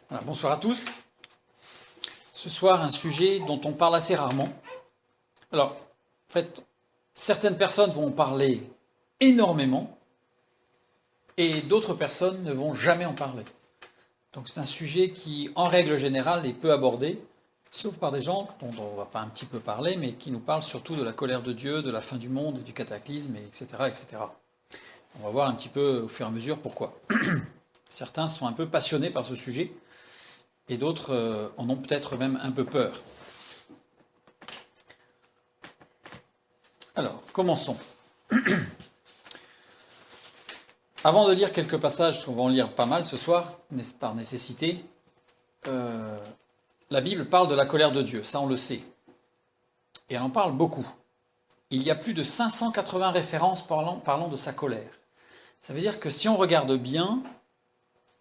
Voilà, bonsoir à tous. Ce soir, un sujet dont on parle assez rarement. Alors, en fait, certaines personnes vont en parler énormément et d'autres personnes ne vont jamais en parler. Donc c'est un sujet qui, en règle générale, est peu abordé, sauf par des gens dont on va pas un petit peu parler, mais qui nous parlent surtout de la colère de Dieu, de la fin du monde, du cataclysme, etc., etc. On va voir un petit peu au fur et à mesure pourquoi. Certains sont un peu passionnés par ce sujet, et d'autres en ont peut-être même un peu peur. Alors, commençons. Avant de lire quelques passages, parce qu'on va en lire pas mal ce soir, par nécessité, la Bible parle de la colère de Dieu, ça on le sait. Et elle en parle beaucoup. Il y a plus de 580 références parlant de sa colère. Ça veut dire que si on regarde bien,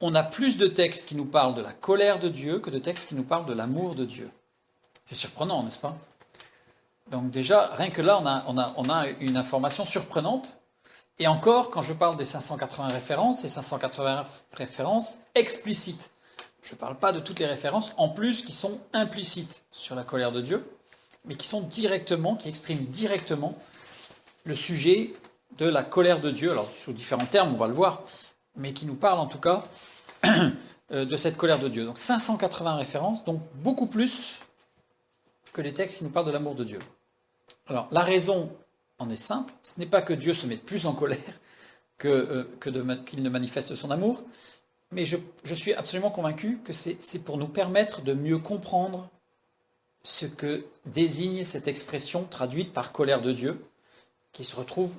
on a plus de textes qui nous parlent de la colère de Dieu que de textes qui nous parlent de l'amour de Dieu. C'est surprenant, n'est-ce pas? Donc déjà, rien que là, on a une information surprenante. Et encore, quand je parle des 580 références, c'est 580 références explicites. Je ne parle pas de toutes les références, en plus, qui sont implicites sur la colère de Dieu, mais qui expriment directement le sujet de la colère de Dieu. Alors, sous différents termes, on va le voir, mais qui nous parlent en tout cas de cette colère de Dieu. Donc 580 références, donc beaucoup plus que les textes qui nous parlent de l'amour de Dieu. Alors, la raison en est simple, ce n'est pas que Dieu se mette plus en colère qu'il ne manifeste son amour, mais je suis absolument convaincu que c'est pour nous permettre de mieux comprendre ce que désigne cette expression traduite par colère de Dieu, qui se retrouve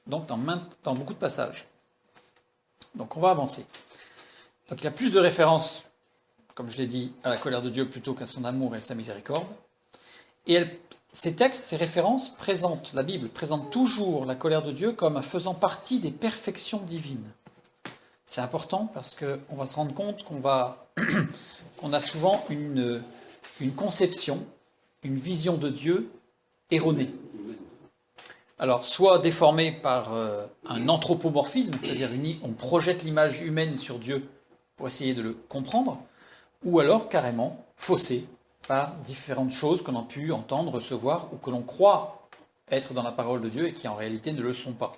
donc dans beaucoup de passages. Donc on va avancer. Donc il y a plus de références, comme je l'ai dit, à la colère de Dieu plutôt qu'à son amour et à sa miséricorde. Et ces textes, ces références la Bible présente toujours la colère de Dieu comme faisant partie des perfections divines. C'est important parce qu'on va se rendre compte qu'on a souvent une conception, une vision de Dieu erronée. Alors, soit déformée par un anthropomorphisme, c'est-à-dire on projette l'image humaine sur Dieu pour essayer de le comprendre, ou alors carrément faussée par différentes choses qu'on a pu entendre, recevoir, ou que l'on croit être dans la parole de Dieu et qui en réalité ne le sont pas.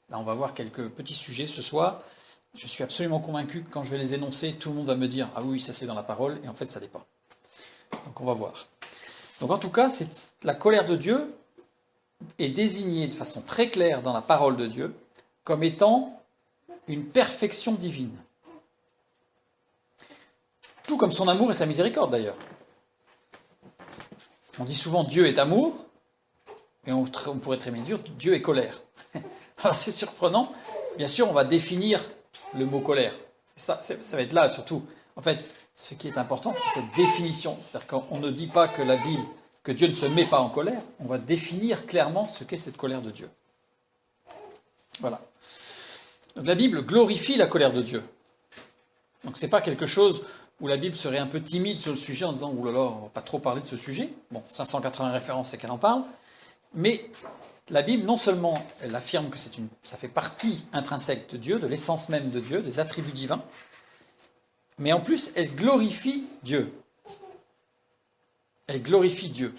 Là, on va voir quelques petits sujets ce soir. Je suis absolument convaincu que quand je vais les énoncer, tout le monde va me dire « Ah oui, ça c'est dans la parole », et en fait ça l'est pas. Donc on va voir. Donc en tout cas, la colère de Dieu est désignée de façon très claire dans la parole de Dieu comme étant une perfection divine. Tout comme son amour et sa miséricorde d'ailleurs. On dit souvent Dieu est amour, et on pourrait très bien dire Dieu est colère. Alors c'est surprenant. Bien sûr, on va définir le mot colère. Ça va être là surtout. En fait, ce qui est important, c'est cette définition. C'est-à-dire qu'on ne dit pas que Dieu ne se met pas en colère. On va définir clairement ce qu'est cette colère de Dieu. Voilà. Donc la Bible glorifie la colère de Dieu. Donc c'est pas quelque chose où la Bible serait un peu timide sur le sujet en disant « Ouh là là, on ne va pas trop parler de ce sujet ». Bon, 580 références, c'est qu'elle en parle. Mais la Bible, non seulement elle affirme que ça fait partie intrinsèque de Dieu, de l'essence même de Dieu, des attributs divins, mais en plus, elle glorifie Dieu. Elle glorifie Dieu.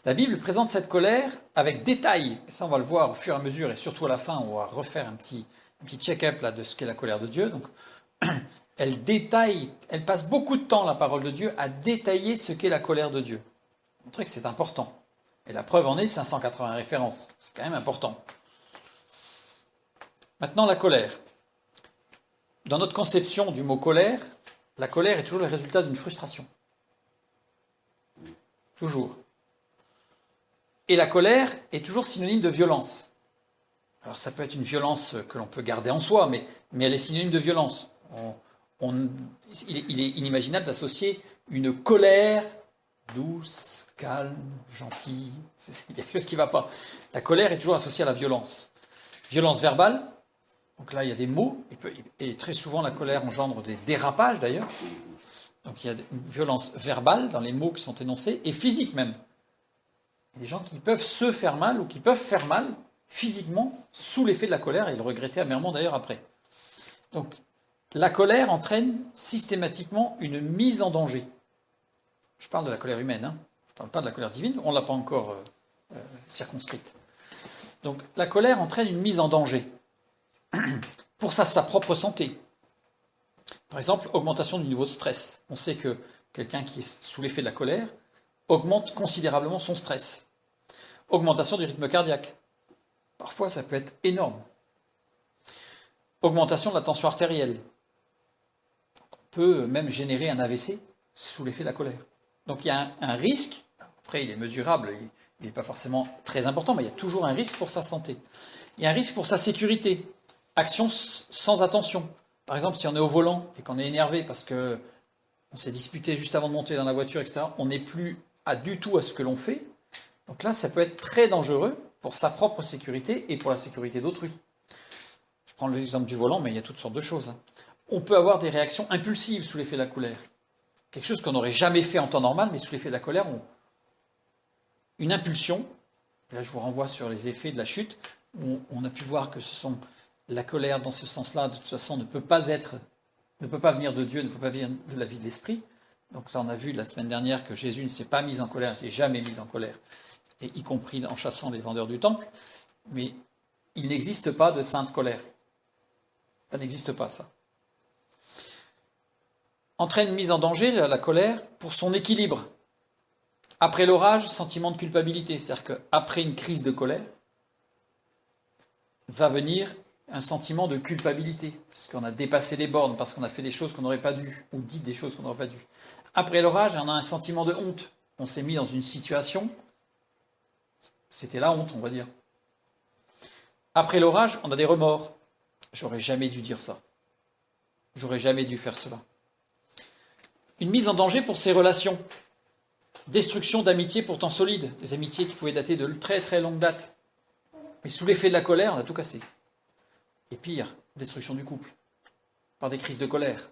La Bible présente cette colère avec détail, et ça on va le voir au fur et à mesure, et surtout à la fin, on va refaire un petit check-up là, de ce qu'est la colère de Dieu. Donc, elle passe beaucoup de temps, la parole de Dieu, à détailler ce qu'est la colère de Dieu. Montrer que c'est important. Et la preuve en est 580 références. C'est quand même important. Maintenant, la colère. Dans notre conception du mot colère, la colère est toujours le résultat d'une frustration. Toujours. Et la colère est toujours synonyme de violence. Alors ça peut être une violence que l'on peut garder en soi, mais elle est synonyme de violence. Il est inimaginable d'associer une colère douce, calme, gentille. Il y a quelque chose qui ne va pas. La colère est toujours associée à la violence. Violence verbale, donc là il y a des mots, et très souvent la colère engendre des dérapages d'ailleurs. Donc il y a une violence verbale dans les mots qui sont énoncés, et physique même. Il y a des gens qui peuvent se faire mal ou qui peuvent faire mal physiquement sous l'effet de la colère et le regretter amèrement d'ailleurs après. Donc la colère entraîne systématiquement une mise en danger. Je parle de la colère humaine, hein. Je ne parle pas de la colère divine, on ne l'a pas encore circonscrite. Donc la colère entraîne une mise en danger pour sa propre santé. Par exemple, augmentation du niveau de stress. On sait que quelqu'un qui est sous l'effet de la colère augmente considérablement son stress. Augmentation du rythme cardiaque. Parfois, ça peut être énorme. Augmentation de la tension artérielle. On peut même générer un AVC sous l'effet de la colère. Donc il y a un risque, après il est mesurable, il n'est pas forcément très important, mais il y a toujours un risque pour sa santé. Il y a un risque pour sa sécurité. Action sans attention. Par exemple, si on est au volant et qu'on est énervé parce qu'on s'est disputé juste avant de monter dans la voiture, etc., on n'est plus du tout à ce que l'on fait. Donc là, ça peut être très dangereux pour sa propre sécurité et pour la sécurité d'autrui. Je prends l'exemple du volant, mais il y a toutes sortes de choses. On peut avoir des réactions impulsives sous l'effet de la colère. Quelque chose qu'on n'aurait jamais fait en temps normal, mais sous l'effet de la colère, une impulsion. Là, je vous renvoie sur les effets de la chute, où on a pu voir que la colère, dans ce sens-là, de toute façon, ne peut pas venir de Dieu, ne peut pas venir de la vie de l'esprit. Donc ça, on a vu la semaine dernière que Jésus ne s'est pas mis en colère, ne s'est jamais mis en colère, et y compris en chassant les vendeurs du temple. Mais il n'existe pas de sainte colère. Ça n'existe pas, ça. Entraîne une mise en danger, la colère, pour son équilibre. Après l'orage, sentiment de culpabilité. C'est-à-dire qu'après une crise de colère, va venir un sentiment de culpabilité, parce qu'on a dépassé les bornes, parce qu'on a fait des choses qu'on n'aurait pas dû, ou dit des choses qu'on n'aurait pas dû. Après l'orage, on a un sentiment de honte. On s'est mis dans une situation, c'était la honte, on va dire. Après l'orage, on a des remords. J'aurais jamais dû dire ça. J'aurais jamais dû faire cela. Une mise en danger pour ses relations. Destruction d'amitiés pourtant solides, des amitiés qui pouvaient dater de très très longue date. Mais sous l'effet de la colère, on a tout cassé. Et pire, destruction du couple, par des crises de colère.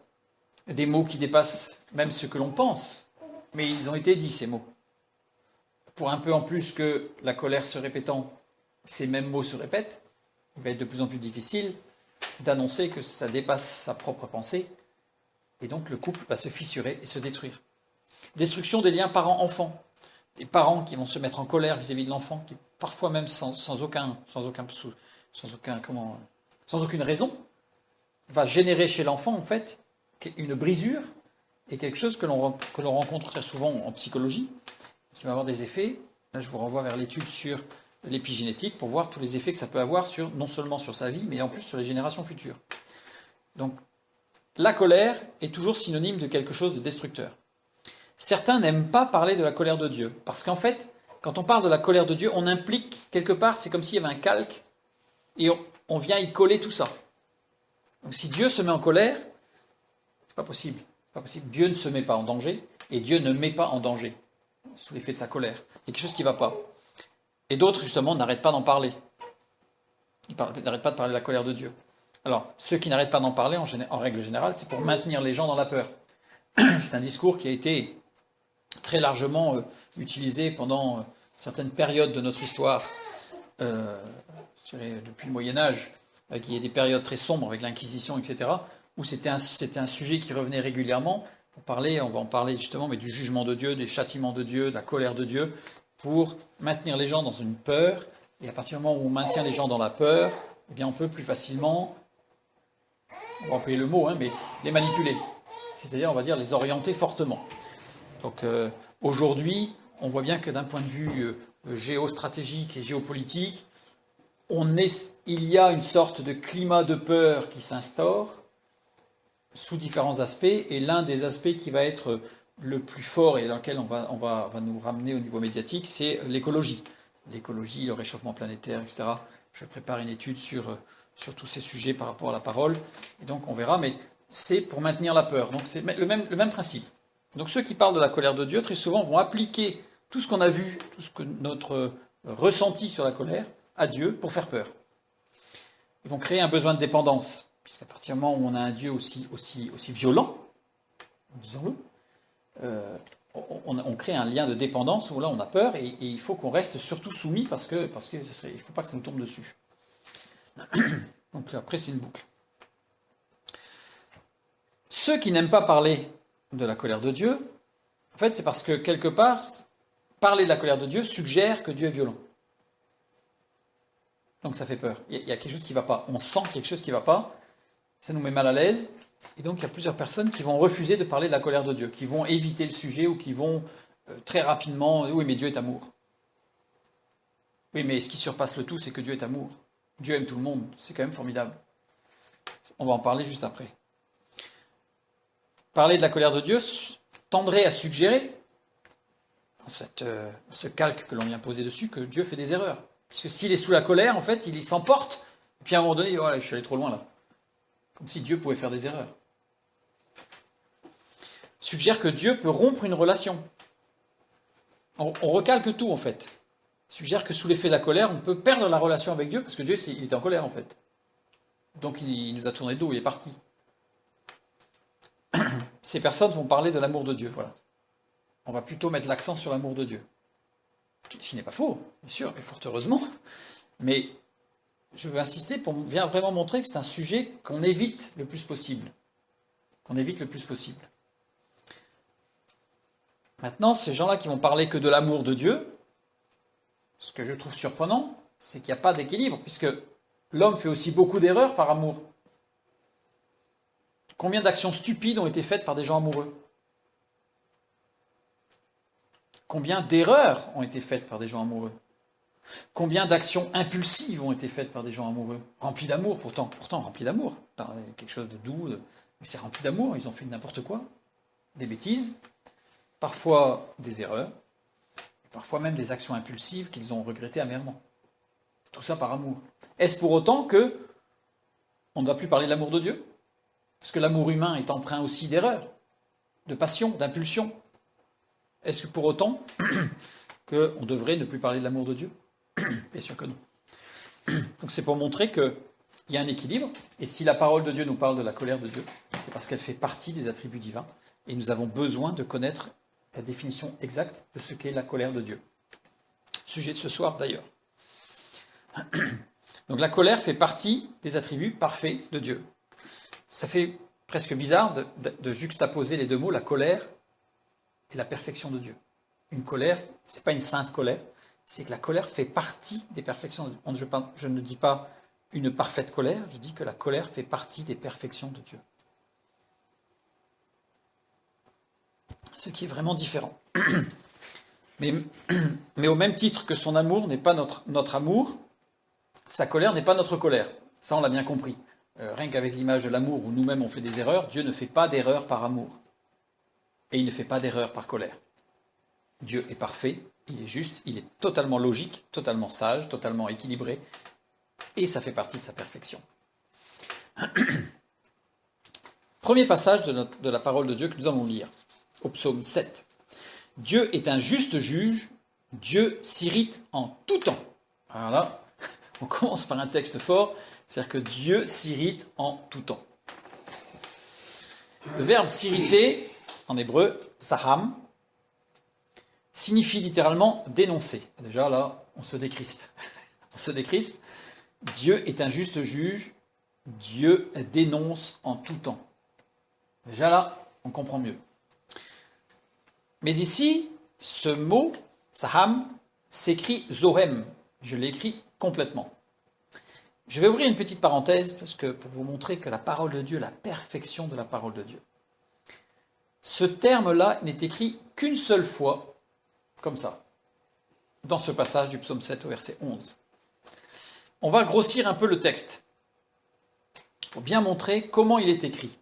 Des mots qui dépassent même ce que l'on pense, mais ils ont été dits, ces mots. Pour un peu en plus que la colère se répétant, ces mêmes mots se répètent, il va être de plus en plus difficile d'annoncer que ça dépasse sa propre pensée, et donc le couple va se fissurer et se détruire. Destruction des liens parents-enfants. Des parents qui vont se mettre en colère vis-à-vis de l'enfant, qui parfois même sans aucune raison, va générer chez l'enfant en fait une brisure et quelque chose que l'on rencontre très souvent en psychologie, qui va avoir des effets. Là, je vous renvoie vers l'étude sur l'épigénétique pour voir tous les effets que ça peut avoir non seulement sur sa vie, mais en plus sur les générations futures. Donc, la colère est toujours synonyme de quelque chose de destructeur. Certains n'aiment pas parler de la colère de Dieu, parce qu'en fait, quand on parle de la colère de Dieu, on implique quelque part, c'est comme s'il y avait un calque, et on vient y coller tout ça. Donc si Dieu se met en colère, c'est pas possible. C'est pas possible. Dieu ne se met pas en danger, et Dieu ne met pas en danger, sous l'effet de sa colère. Il y a quelque chose qui ne va pas. Et d'autres, justement, n'arrêtent pas d'en parler. Ils n'arrêtent pas de parler de la colère de Dieu. Alors, ceux qui n'arrêtent pas d'en parler, en règle générale, c'est pour maintenir les gens dans la peur. C'est un discours qui a été très largement utilisé pendant certaines périodes de notre histoire, je dirais depuis le Moyen-Âge, il y a des périodes très sombres avec l'Inquisition, etc., où c'était un sujet qui revenait régulièrement. On va en parler justement, mais du jugement de Dieu, des châtiments de Dieu, de la colère de Dieu, pour maintenir les gens dans une peur. Et à partir du moment où on maintient les gens dans la peur, eh bien on peut plus facilement, on va employer le mot, mais les manipuler. C'est-à-dire, on va dire, les orienter fortement. Donc aujourd'hui, on voit bien que d'un point de vue géostratégique et géopolitique, il y a une sorte de climat de peur qui s'instaure sous différents aspects, et l'un des aspects qui va être le plus fort et dans lequel on va nous ramener au niveau médiatique, c'est l'écologie. L'écologie, le réchauffement planétaire, etc. Je prépare une étude sur tous ces sujets par rapport à la parole, et donc on verra, mais c'est pour maintenir la peur. Donc c'est le même principe. Donc ceux qui parlent de la colère de Dieu, très souvent, vont appliquer tout ce qu'on a vu, tout ce que notre ressenti sur la colère, à Dieu pour faire peur. Ils vont créer un besoin de dépendance, puisqu'à partir du moment où on a un Dieu aussi violent, disons-le, on crée un lien de dépendance où là on a peur, et il faut qu'on reste surtout soumis parce que il ne faut pas que ça nous tombe dessus. Donc après c'est une boucle. ceux qui n'aiment pas parler de la colère de Dieu, en fait, c'est parce que quelque part, parler de la colère de Dieu suggère que Dieu est violent. Donc ça fait peur. Il y a quelque chose qui ne va pas. On sent quelque chose qui ne va pas. Ça nous met mal à l'aise. Et donc il y a plusieurs personnes qui vont refuser de parler de la colère de Dieu, qui vont éviter le sujet ou qui vont très rapidement, oui mais Dieu est amour. Oui mais ce qui surpasse le tout, c'est que Dieu est amour. Dieu aime tout le monde. C'est quand même formidable. On va en parler juste après. Parler de la colère de Dieu tendrait à suggérer, dans ce calque que l'on vient poser dessus, que Dieu fait des erreurs. Parce que s'il est sous la colère, en fait, il s'emporte, et puis à un moment donné, voilà, je suis allé trop loin là. Comme si Dieu pouvait faire des erreurs. Suggère que Dieu peut rompre une relation. On recalque tout, en fait. Suggère que sous l'effet de la colère, on peut perdre la relation avec Dieu, parce que Dieu, il était en colère, en fait. Donc il nous a tourné le dos, il est parti. Ces personnes vont parler de l'amour de Dieu, voilà. On va plutôt mettre l'accent sur l'amour de Dieu. Ce qui n'est pas faux, bien sûr, et fort heureusement. Mais je veux insister pour vraiment montrer que c'est un sujet qu'on évite le plus possible. Qu'on évite le plus possible. Maintenant, ces gens-là qui vont parler que de l'amour de Dieu, ce que je trouve surprenant, c'est qu'il n'y a pas d'équilibre, puisque l'homme fait aussi beaucoup d'erreurs par amour. Combien d'actions stupides ont été faites par des gens amoureux? Combien d'erreurs ont été faites par des gens amoureux? Combien d'actions impulsives ont été faites par des gens amoureux? Remplis d'amour, pourtant remplis d'amour. Quelque chose de doux, mais c'est rempli d'amour, ils ont fait n'importe quoi. Des bêtises, parfois des erreurs, parfois même des actions impulsives qu'ils ont regrettées amèrement. Tout ça par amour. Est-ce pour autant que on ne doit plus parler de l'amour de Dieu? Parce que l'amour humain est empreint aussi d'erreurs, de passion, d'impulsion. Est-ce que pour autant qu'on devrait ne plus parler de l'amour de Dieu? Bien sûr que non. Donc c'est pour montrer qu'il y a un équilibre, et si la parole de Dieu nous parle de la colère de Dieu, c'est parce qu'elle fait partie des attributs divins, et nous avons besoin de connaître la définition exacte de ce qu'est la colère de Dieu. Sujet de ce soir d'ailleurs. Donc la colère fait partie des attributs parfaits de Dieu. Ça fait presque bizarre de juxtaposer les deux mots, la colère et la perfection de Dieu. Une colère, ce n'est pas une sainte colère, c'est que la colère fait partie des perfections de Dieu. Je ne dis pas une parfaite colère, je dis que la colère fait partie des perfections de Dieu. Ce qui est vraiment différent. Mais au même titre que son amour n'est pas notre amour, sa colère n'est pas notre colère. Ça, on l'a bien compris. Rien qu'avec l'image de l'amour où nous-mêmes on fait des erreurs, Dieu ne fait pas d'erreurs par amour. Et il ne fait pas d'erreurs par colère. Dieu est parfait, il est juste, il est totalement logique, totalement sage, totalement équilibré, et ça fait partie de sa perfection. Premier passage de la parole de Dieu que nous allons lire, au psaume 7. Dieu est un juste juge, Dieu s'irrite en tout temps. Alors là, on commence par un texte fort, c'est-à-dire que Dieu s'irrite en tout temps. Le verbe s'irriter, en hébreu, saham, signifie littéralement dénoncer. Déjà là, on se décrispe. On se décrispe. Dieu est un juste juge, Dieu dénonce en tout temps. Déjà là, on comprend mieux. Mais ici, ce mot, saham, s'écrit zohem. Je l'écris complètement. Je vais ouvrir une petite parenthèse pour vous montrer que la parole de Dieu, la perfection de la parole de Dieu. Ce terme-là n'est écrit qu'une seule fois, comme ça, dans ce passage du psaume 7 au verset 11. On va grossir un peu le texte pour bien montrer comment il est écrit.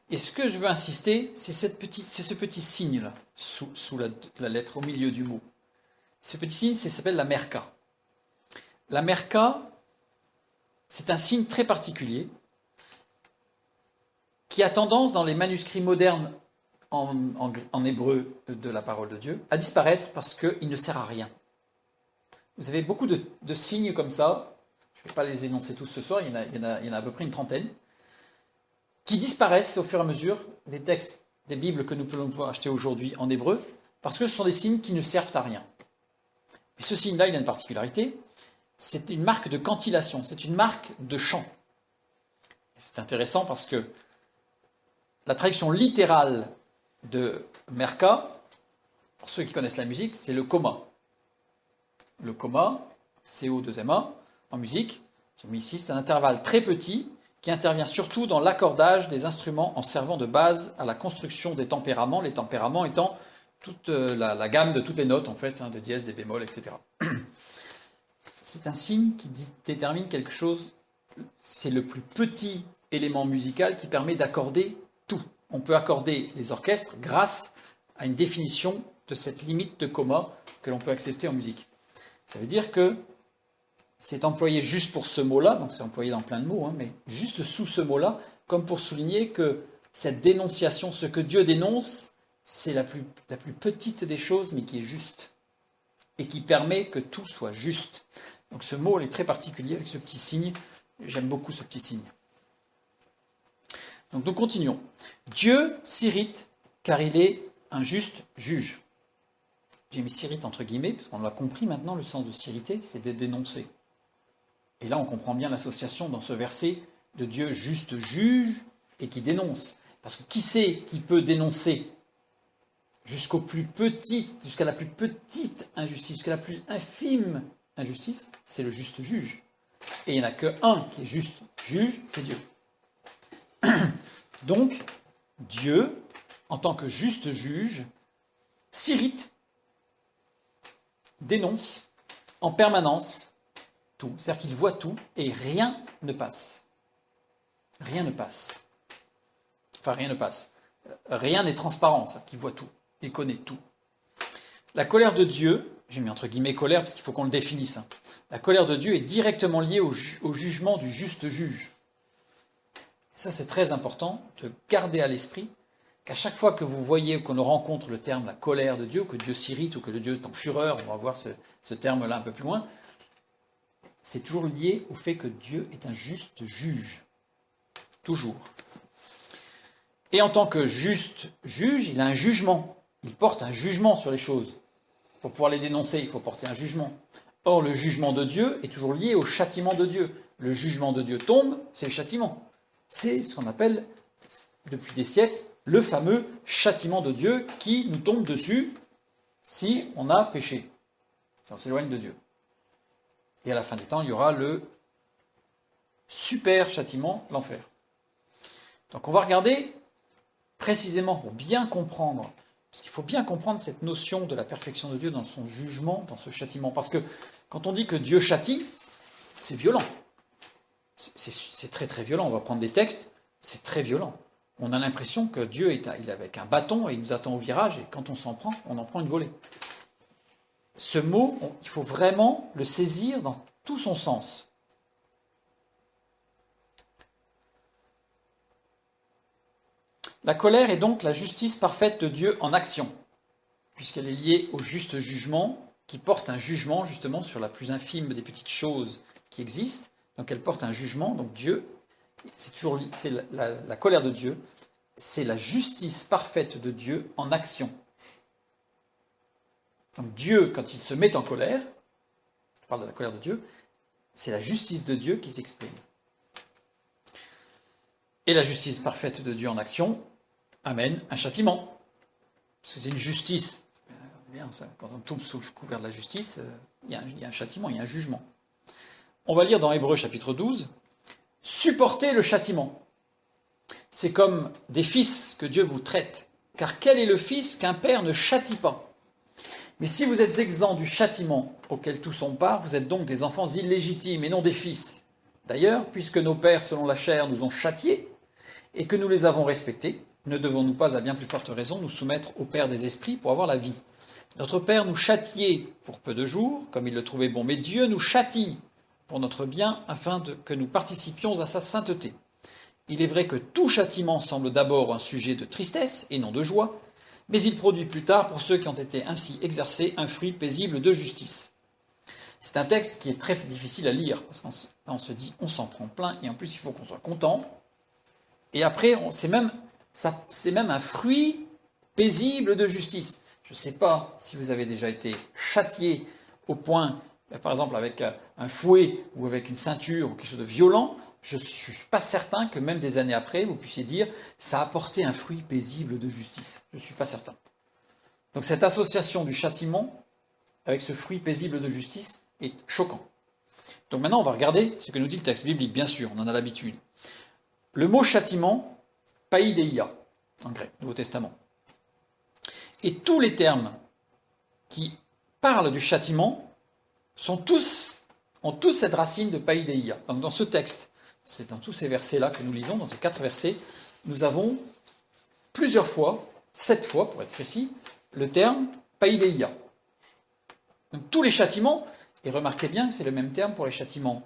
Et ce que je veux insister, c'est ce petit signe-là, sous la lettre, au milieu du mot. Ce petit signe, ça s'appelle la merka. La merka, c'est un signe très particulier qui a tendance, dans les manuscrits modernes en hébreu de la parole de Dieu, à disparaître parce qu'il ne sert à rien. Vous avez beaucoup de signes comme ça, je ne vais pas les énoncer tous ce soir, il y en a à peu près une trentaine, qui disparaissent au fur et à mesure des textes des Bibles que nous pouvons pouvoir acheter aujourd'hui en hébreu, parce que ce sont des signes qui ne servent à rien. Mais ce signe-là, il a une particularité, c'est une marque de cantillation, c'est une marque de chant. C'est intéressant parce que la traduction littérale de Merca, pour ceux qui connaissent la musique, c'est le coma. Le coma, CO2MA, en musique, j'ai mis ici, c'est un intervalle très petit qui intervient surtout dans l'accordage des instruments en servant de base à la construction des tempéraments, les tempéraments étant toute la gamme de toutes les notes, en fait, de dièse, des bémols, etc. C'est un signe qui détermine quelque chose, c'est le plus petit élément musical qui permet d'accorder tout. On peut accorder les orchestres grâce à une définition de cette limite de coma que l'on peut accepter en musique. Ça veut dire que c'est employé juste pour ce mot-là, donc c'est employé dans plein de mots, mais juste sous ce mot-là, comme pour souligner que cette dénonciation, ce que Dieu dénonce, c'est la plus petite des choses, mais qui est juste, et qui permet que tout soit juste. Donc ce mot est très particulier avec ce petit signe, j'aime beaucoup ce petit signe. Donc nous continuons. Dieu s'irrite car il est un juste juge. J'ai mis s'irrite entre guillemets, parce qu'on l'a compris maintenant, le sens de s'irriter, c'est de dénoncer. Et là, on comprend bien l'association dans ce verset de Dieu juste juge et qui dénonce. Parce que qui c'est qui peut dénoncer jusqu'à la plus petite injustice, jusqu'à la plus infime injustice, c'est le juste juge. Et il n'y en a qu'un qui est juste juge, c'est Dieu. Donc, Dieu, en tant que juste juge, s'irrite, dénonce en permanence tout. C'est-à-dire qu'il voit tout et rien ne passe. Rien ne passe. Enfin, rien ne passe. Rien n'est transparent, c'est-à-dire qu'il voit tout. Il connaît tout. La colère de Dieu, j'ai mis entre guillemets colère parce qu'il faut qu'on le définisse. La colère de Dieu est directement liée au jugement du juste juge. Et ça, c'est très important de garder à l'esprit qu'à chaque fois que vous voyez ou qu'on rencontre le terme la colère de Dieu, ou que Dieu s'irrite, ou que Dieu est en fureur, on va voir ce terme-là un peu plus loin, c'est toujours lié au fait que Dieu est un juste juge. Toujours. Et en tant que juste juge, il a un jugement. Il porte un jugement sur les choses. Pour pouvoir les dénoncer, il faut porter un jugement. Or, le jugement de Dieu est toujours lié au châtiment de Dieu. Le jugement de Dieu tombe, c'est le châtiment. C'est ce qu'on appelle, depuis des siècles, le fameux châtiment de Dieu qui nous tombe dessus si on a péché, si on s'éloigne de Dieu. Et à la fin des temps, il y aura le super châtiment, l'enfer. Donc on va regarder précisément pour bien comprendre, parce qu'il faut bien comprendre cette notion de la perfection de Dieu dans son jugement, dans ce châtiment. Parce que quand on dit que Dieu châtie, c'est violent. C'est très très violent. On va prendre des textes, c'est très violent. On a l'impression que Dieu il est avec un bâton et il nous attend au virage, et quand on s'en prend, on en prend une volée. Ce mot, il faut vraiment le saisir dans tout son sens. La colère est donc la justice parfaite de Dieu en action, puisqu'elle est liée au juste jugement, qui porte un jugement justement sur la plus infime des petites choses qui existent. Donc elle porte un jugement, donc Dieu, c'est la colère de Dieu, c'est la justice parfaite de Dieu en action. Donc Dieu, quand il se met en colère, je parle de la colère de Dieu, c'est la justice de Dieu qui s'exprime. Et la justice parfaite de Dieu en action amène un châtiment. Parce que c'est une justice. Bien, ça, quand on tombe sous le couvert de la justice, il y a un châtiment, il y a un jugement. On va lire dans Hébreux chapitre 12, « Supportez le châtiment. C'est comme des fils que Dieu vous traite. Car quel est le fils qu'un père ne châtie pas ? Mais si vous êtes exempts du châtiment auquel tous ont part, vous êtes donc des enfants illégitimes et non des fils. D'ailleurs, puisque nos pères, selon la chair, nous ont châtiés et que nous les avons respectés, ne devons-nous pas, à bien plus forte raison, nous soumettre au Père des esprits pour avoir la vie ? Notre Père nous châtiait pour peu de jours, comme il le trouvait bon, mais Dieu nous châtie pour notre bien, afin que nous participions à sa sainteté. Il est vrai que tout châtiment semble d'abord un sujet de tristesse et non de joie, mais il produit plus tard, pour ceux qui ont été ainsi exercés, un fruit paisible de justice. » C'est un texte qui est très difficile à lire, parce qu'on se dit, on s'en prend plein, et en plus il faut qu'on soit content. Et après, c'est même un fruit paisible de justice. Je ne sais pas si vous avez déjà été châtié au point, par exemple avec un fouet ou avec une ceinture ou quelque chose de violent. je ne suis pas certain que même des années après, vous puissiez dire ça a apporté un fruit paisible de justice. Je ne suis pas certain. Donc cette association du châtiment avec ce fruit paisible de justice est choquant. Donc maintenant, on va regarder ce que nous dit le texte biblique, bien sûr, on en a l'habitude. Le mot châtiment, paideia, en grec, Nouveau Testament. Et tous les termes qui parlent du châtiment ont tous cette racine de paideia. Donc dans ce texte, c'est dans tous ces versets-là que nous lisons, dans ces 4 versets, nous avons plusieurs fois, 7 fois pour être précis, le terme paideia. Donc tous les châtiments, et remarquez bien que c'est le même terme pour les châtiments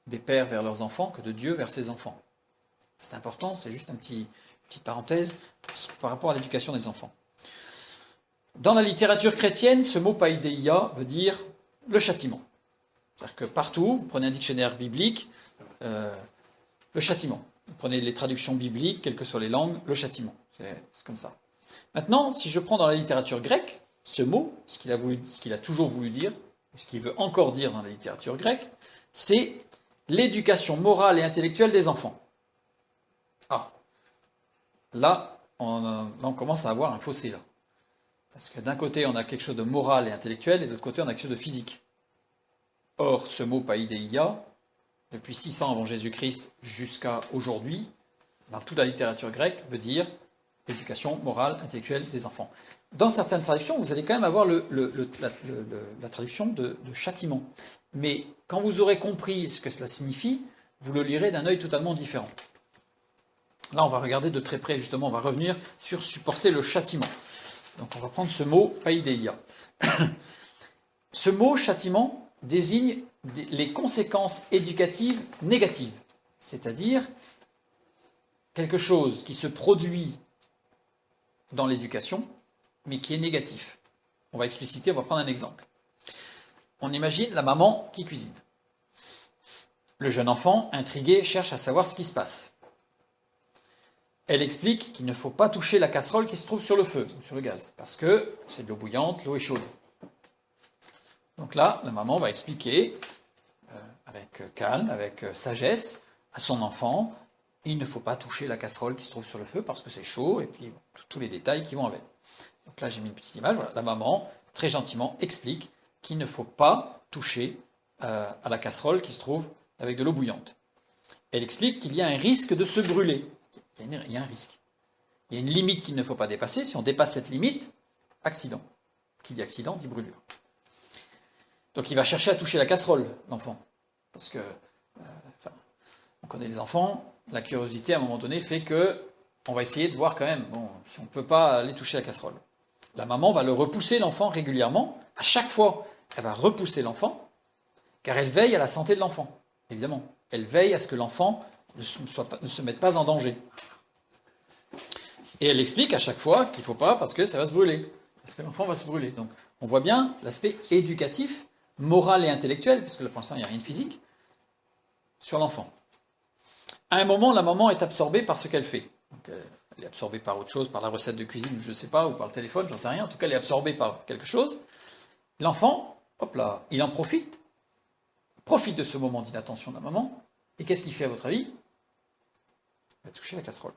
des pères vers leurs enfants que de Dieu vers ses enfants. C'est important, c'est juste une petite parenthèse par rapport à l'éducation des enfants. Dans la littérature chrétienne, ce mot paideia veut dire le châtiment. C'est-à-dire que partout, vous prenez un dictionnaire biblique, le châtiment. Vous prenez les traductions bibliques, quelles que soient les langues, le châtiment. C'est comme ça. Maintenant, si je prends dans la littérature grecque, ce mot, ce qu'il a toujours voulu dire, ce qu'il veut encore dire dans la littérature grecque, c'est l'éducation morale et intellectuelle des enfants. Ah, là, on commence à avoir un fossé, là. Parce que d'un côté, on a quelque chose de moral et intellectuel, et de l'autre côté, on a quelque chose de physique. Or, ce mot paideia, depuis 600 avant Jésus-Christ jusqu'à aujourd'hui, dans toute la littérature grecque, veut dire éducation morale, intellectuelle des enfants. Dans certaines traductions, vous allez quand même avoir la traduction de châtiment. Mais quand vous aurez compris ce que cela signifie, vous le lirez d'un œil totalement différent. Là, on va regarder de très près, justement, on va revenir sur supporter le châtiment. Donc on va prendre ce mot paideia. Ce mot châtiment désigne les conséquences éducatives négatives, c'est-à-dire quelque chose qui se produit dans l'éducation, mais qui est négatif. On va expliciter, on va prendre un exemple. On imagine la maman qui cuisine. Le jeune enfant, intrigué, cherche à savoir ce qui se passe. Elle explique qu'il ne faut pas toucher la casserole qui se trouve sur le feu, ou sur le gaz, parce que c'est de l'eau bouillante, l'eau est chaude. Donc là, la maman va expliquer, avec calme, avec sagesse, à son enfant, il ne faut pas toucher la casserole qui se trouve sur le feu, parce que c'est chaud, et puis tous les détails qui vont avec. Donc là, j'ai mis une petite image, voilà, la maman, très gentiment, explique qu'il ne faut pas toucher à la casserole qui se trouve avec de l'eau bouillante. Elle explique qu'il y a un risque de se brûler. Il y a un risque. Il y a une limite qu'il ne faut pas dépasser. Si on dépasse cette limite, accident. Qui dit accident, dit brûlure. Donc il va chercher à toucher la casserole, l'enfant. Parce que, on connaît les enfants, la curiosité à un moment donné fait que on va essayer de voir quand même, bon, si on ne peut pas aller toucher la casserole. La maman va le repousser, l'enfant, régulièrement. À chaque fois, elle va repousser l'enfant, car elle veille à la santé de l'enfant, évidemment. Elle veille à ce que l'enfant ne se mette pas en danger. Et elle explique à chaque fois qu'il ne faut pas parce que ça va se brûler, parce que l'enfant va se brûler. Donc on voit bien l'aspect éducatif, moral et intellectuel, parce que pour l'instant il n'y a rien de physique, sur l'enfant. À un moment, la maman est absorbée par ce qu'elle fait. Donc, elle est absorbée par autre chose, par la recette de cuisine, je ne sais pas, ou par le téléphone, j'en sais rien. En tout cas, elle est absorbée par quelque chose. L'enfant, hop là, il en profite de ce moment d'inattention de la maman. Et qu'est-ce qu'il fait à votre avis? Il va toucher la casserole.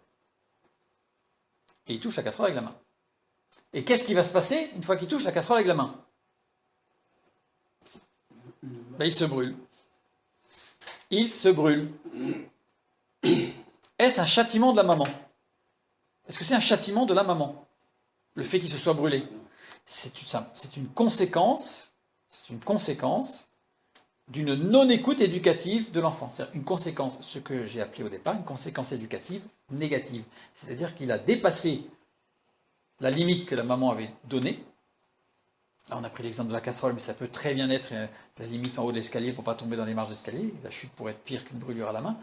Et il touche la casserole avec la main. Et qu'est-ce qui va se passer une fois qu'il touche la casserole avec la main? Ben, il se brûle. Il se brûle. Est-ce un châtiment de la maman? Est-ce que c'est un châtiment de la maman, le fait qu'il se soit brûlé? C'est une conséquence d'une non-écoute éducative de l'enfant. C'est une conséquence, ce que j'ai appelé au départ, une conséquence éducative négative. C'est-à-dire qu'il a dépassé la limite que la maman avait donnée. Là, on a pris l'exemple de la casserole, mais ça peut très bien être la limite en haut de l'escalier pour ne pas tomber dans les marches d'escalier. La chute pourrait être pire qu'une brûlure à la main.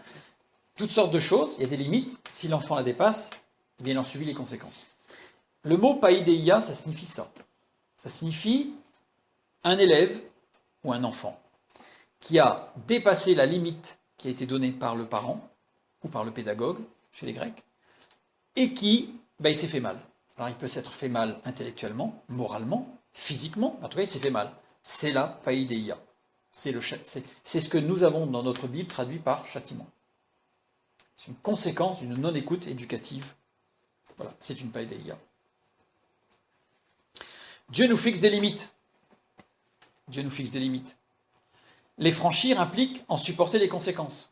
Toutes sortes de choses, il y a des limites. Si l'enfant la dépasse, eh bien, il en subit les conséquences. Le mot paideia, ça signifie ça. Ça signifie un élève ou un enfant qui a dépassé la limite qui a été donnée par le parent ou par le pédagogue, chez les Grecs, et qui, il s'est fait mal. Alors il peut s'être fait mal intellectuellement, moralement, physiquement, en tout cas il s'est fait mal. C'est la paideia. C'est ce que nous avons dans notre Bible traduit par châtiment. C'est une conséquence d'une non-écoute éducative. Voilà, c'est une païdéia. Dieu nous fixe des limites. Dieu nous fixe des limites. Les franchir implique en supporter les conséquences.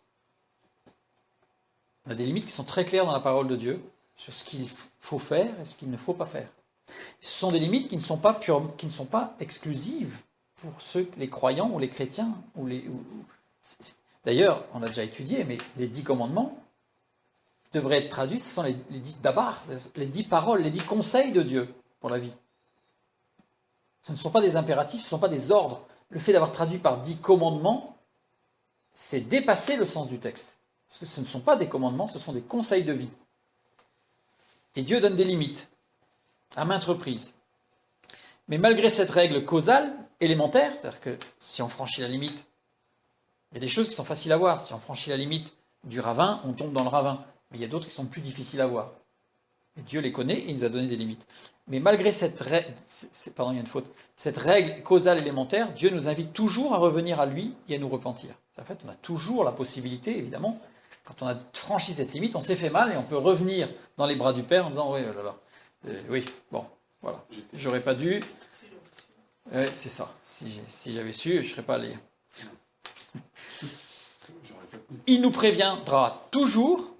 On a des limites qui sont très claires dans la parole de Dieu sur ce qu'il faut faire et ce qu'il ne faut pas faire. Ce sont des limites qui ne sont pas exclusives pour les croyants ou les chrétiens. D'ailleurs, on a déjà étudié, mais les 10 commandements devraient être traduits, ce sont les 10 dabar, les 10 paroles, les 10 conseils de Dieu pour la vie. Ce ne sont pas des impératifs, ce ne sont pas des ordres. Le fait d'avoir traduit par 10 commandements, c'est dépasser le sens du texte. Parce que ce ne sont pas des commandements, ce sont des conseils de vie. Et Dieu donne des limites, à maintes reprises. Mais malgré cette règle causale, élémentaire, c'est-à-dire que si on franchit la limite, il y a des choses qui sont faciles à voir. Si on franchit la limite du ravin, on tombe dans le ravin. Mais il y a d'autres qui sont plus difficiles à voir. Et Dieu les connaît et il nous a donné des limites. Mais malgré cette règle causale élémentaire, Dieu nous invite toujours à revenir à lui et à nous repentir. En fait, on a toujours la possibilité, évidemment, quand on a franchi cette limite, on s'est fait mal et on peut revenir dans les bras du Père en disant oui, bon, voilà, j'aurais pas dû. Oui, c'est ça. Si j'avais su, je ne serais pas allé. Il nous préviendra toujours.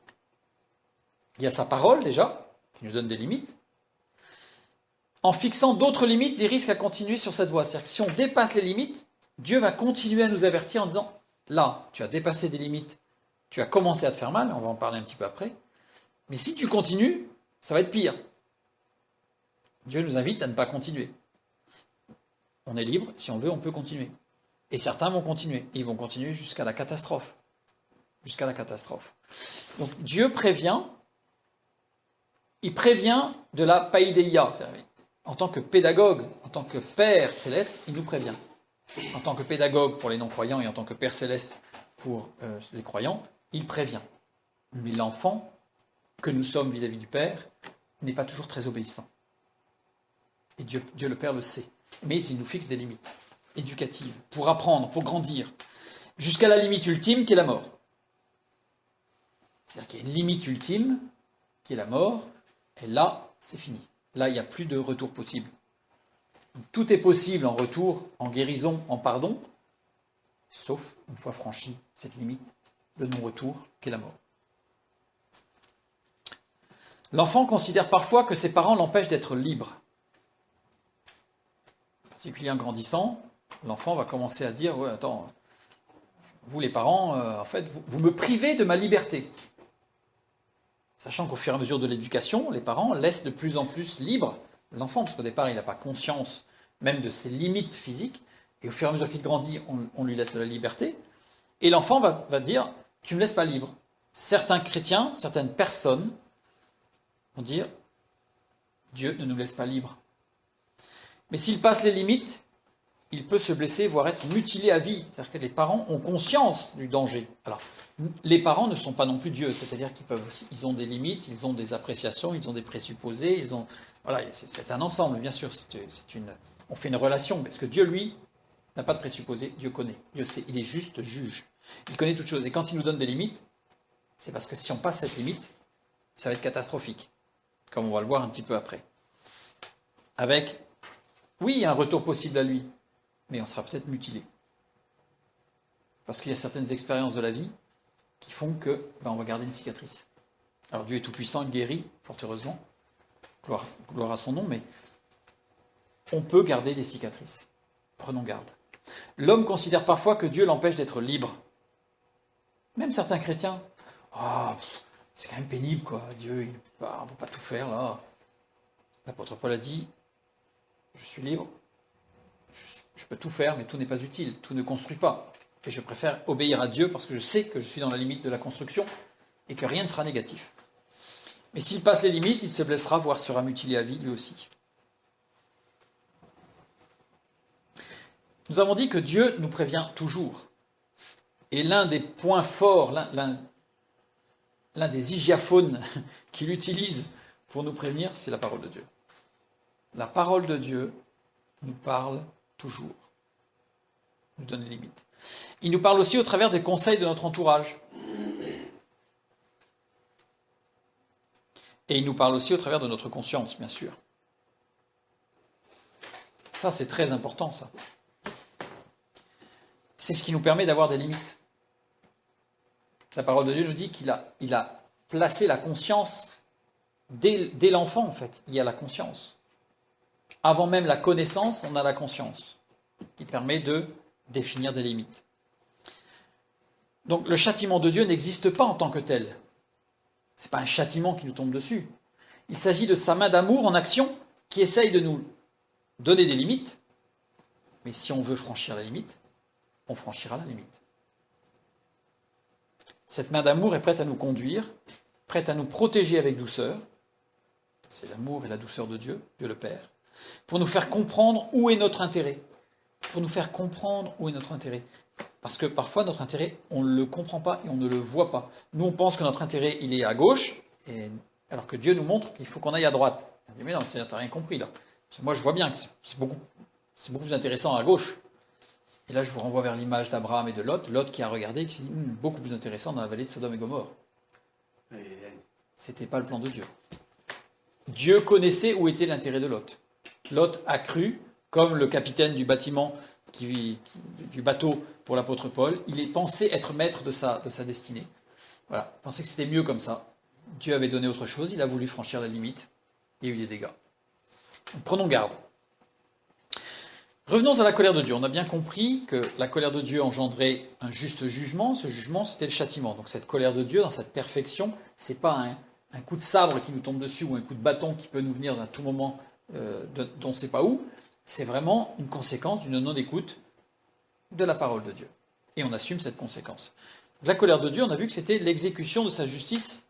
Il y a sa parole déjà, qui nous donne des limites. En fixant d'autres limites, des risques à continuer sur cette voie. C'est-à-dire que si on dépasse les limites, Dieu va continuer à nous avertir en disant, là, tu as dépassé des limites, tu as commencé à te faire mal, on va en parler un petit peu après, mais si tu continues, ça va être pire. Dieu nous invite à ne pas continuer. On est libre, si on veut, on peut continuer. Et certains vont continuer, ils vont continuer jusqu'à la catastrophe. Jusqu'à la catastrophe. Donc Dieu prévient, il prévient de la païdéia. En tant que pédagogue, en tant que Père céleste, il nous prévient. En tant que pédagogue pour les non-croyants et en tant que Père céleste pour les croyants, il prévient. Mais l'enfant que nous sommes vis-à-vis du Père n'est pas toujours très obéissant. Et Dieu le Père le sait. Mais il nous fixe des limites éducatives pour apprendre, pour grandir, jusqu'à la limite ultime qui est la mort. C'est-à-dire qu'il y a une limite ultime qui est la mort, et là, c'est fini. Là, il n'y a plus de retour possible. Tout est possible en retour, en guérison, en pardon, sauf une fois franchi cette limite de non-retour qu'est la mort. L'enfant considère parfois que ses parents l'empêchent d'être libre. En particulier en grandissant, l'enfant va commencer à dire « Ouais, attends, vous les parents, en fait, vous me privez de ma liberté. » Sachant qu'au fur et à mesure de l'éducation, les parents laissent de plus en plus libre l'enfant, parce qu'au départ, il n'a pas conscience même de ses limites physiques, et au fur et à mesure qu'il grandit, on lui laisse de la liberté, et l'enfant va dire « Tu ne me laisses pas libre ». Certains chrétiens, certaines personnes vont dire « Dieu ne nous laisse pas libres ». Mais s'il passe les limites, il peut se blesser, voire être mutilé à vie. C'est-à-dire que les parents ont conscience du danger. Alors, les parents ne sont pas non plus Dieu, c'est-à-dire qu'ils ont des limites, ils ont des appréciations, ils ont des présupposés, voilà, c'est un ensemble, bien sûr. On fait une relation, parce que Dieu, lui, n'a pas de présupposés, Dieu connaît, Dieu sait, il est juste juge. Il connaît toutes choses. Et quand il nous donne des limites, c'est parce que si on passe cette limite, ça va être catastrophique, comme on va le voir un petit peu après. Avec, oui, un retour possible à lui, mais on sera peut-être mutilé. Parce qu'il y a certaines expériences de la vie qui font que on va garder une cicatrice. Alors Dieu est tout-puissant, il guérit, fort heureusement, gloire à son nom, mais on peut garder des cicatrices. Prenons garde. L'homme considère parfois que Dieu l'empêche d'être libre. Même certains chrétiens, c'est quand même pénible, quoi. Dieu, on ne peut pas tout faire, là. L'apôtre Paul a dit, je suis libre, je peux tout faire, mais tout n'est pas utile, tout ne construit pas. Et je préfère obéir à Dieu parce que je sais que je suis dans la limite de la construction et que rien ne sera négatif. Mais s'il passe les limites, il se blessera, voire sera mutilé à vie lui aussi. Nous avons dit que Dieu nous prévient toujours. Et l'un des points forts, l'un des hygiaphones qu'il utilise pour nous prévenir, c'est la parole de Dieu. La parole de Dieu nous parle toujours, nous donne des limites. Il nous parle aussi au travers des conseils de notre entourage. Et il nous parle aussi au travers de notre conscience, bien sûr. Ça, c'est très important, ça. C'est ce qui nous permet d'avoir des limites. La parole de Dieu nous dit qu'il a placé la conscience dès l'enfant, en fait. Il y a la conscience. Avant même la connaissance, on a la conscience, qui permet de définir des limites. Donc le châtiment de Dieu n'existe pas en tant que tel. Ce n'est pas un châtiment qui nous tombe dessus. Il s'agit de sa main d'amour en action qui essaye de nous donner des limites. Mais si on veut franchir la limite, on franchira la limite. Cette main d'amour est prête à nous conduire, prête à nous protéger avec douceur. C'est l'amour et la douceur de Dieu, Dieu le Père, pour nous faire comprendre où est notre intérêt. Pour nous faire comprendre où est notre intérêt. Parce que parfois, notre intérêt, on ne le comprend pas et on ne le voit pas. Nous, on pense que notre intérêt, il est à gauche, alors que Dieu nous montre qu'il faut qu'on aille à droite. On dit, mais non, tu n'as rien compris là. Parce que moi, je vois bien que c'est beaucoup plus intéressant à gauche. Et là, je vous renvoie vers l'image d'Abraham et de Lot. Lot qui a regardé et qui s'est dit, beaucoup plus intéressant dans la vallée de Sodome et Gomorrhe. C'était pas le plan de Dieu. Dieu connaissait où était l'intérêt de Lot. Lot a cru, comme le capitaine du bâtiment, du bateau pour l'apôtre Paul, il est pensé être maître de sa destinée. Voilà, il pensait que c'était mieux comme ça. Dieu avait donné autre chose, il a voulu franchir la limite, il y a eu des dégâts. Donc, prenons garde. Revenons à la colère de Dieu. On a bien compris que la colère de Dieu engendrait un juste jugement. Ce jugement, c'était le châtiment. Donc cette colère de Dieu, dans cette perfection, ce n'est pas un coup de sabre qui nous tombe dessus ou un coup de bâton qui peut nous venir à tout moment dont on ne sait pas où. C'est vraiment une conséquence d'une non-écoute de la parole de Dieu. Et on assume cette conséquence. La colère de Dieu, on a vu que c'était l'exécution de sa justice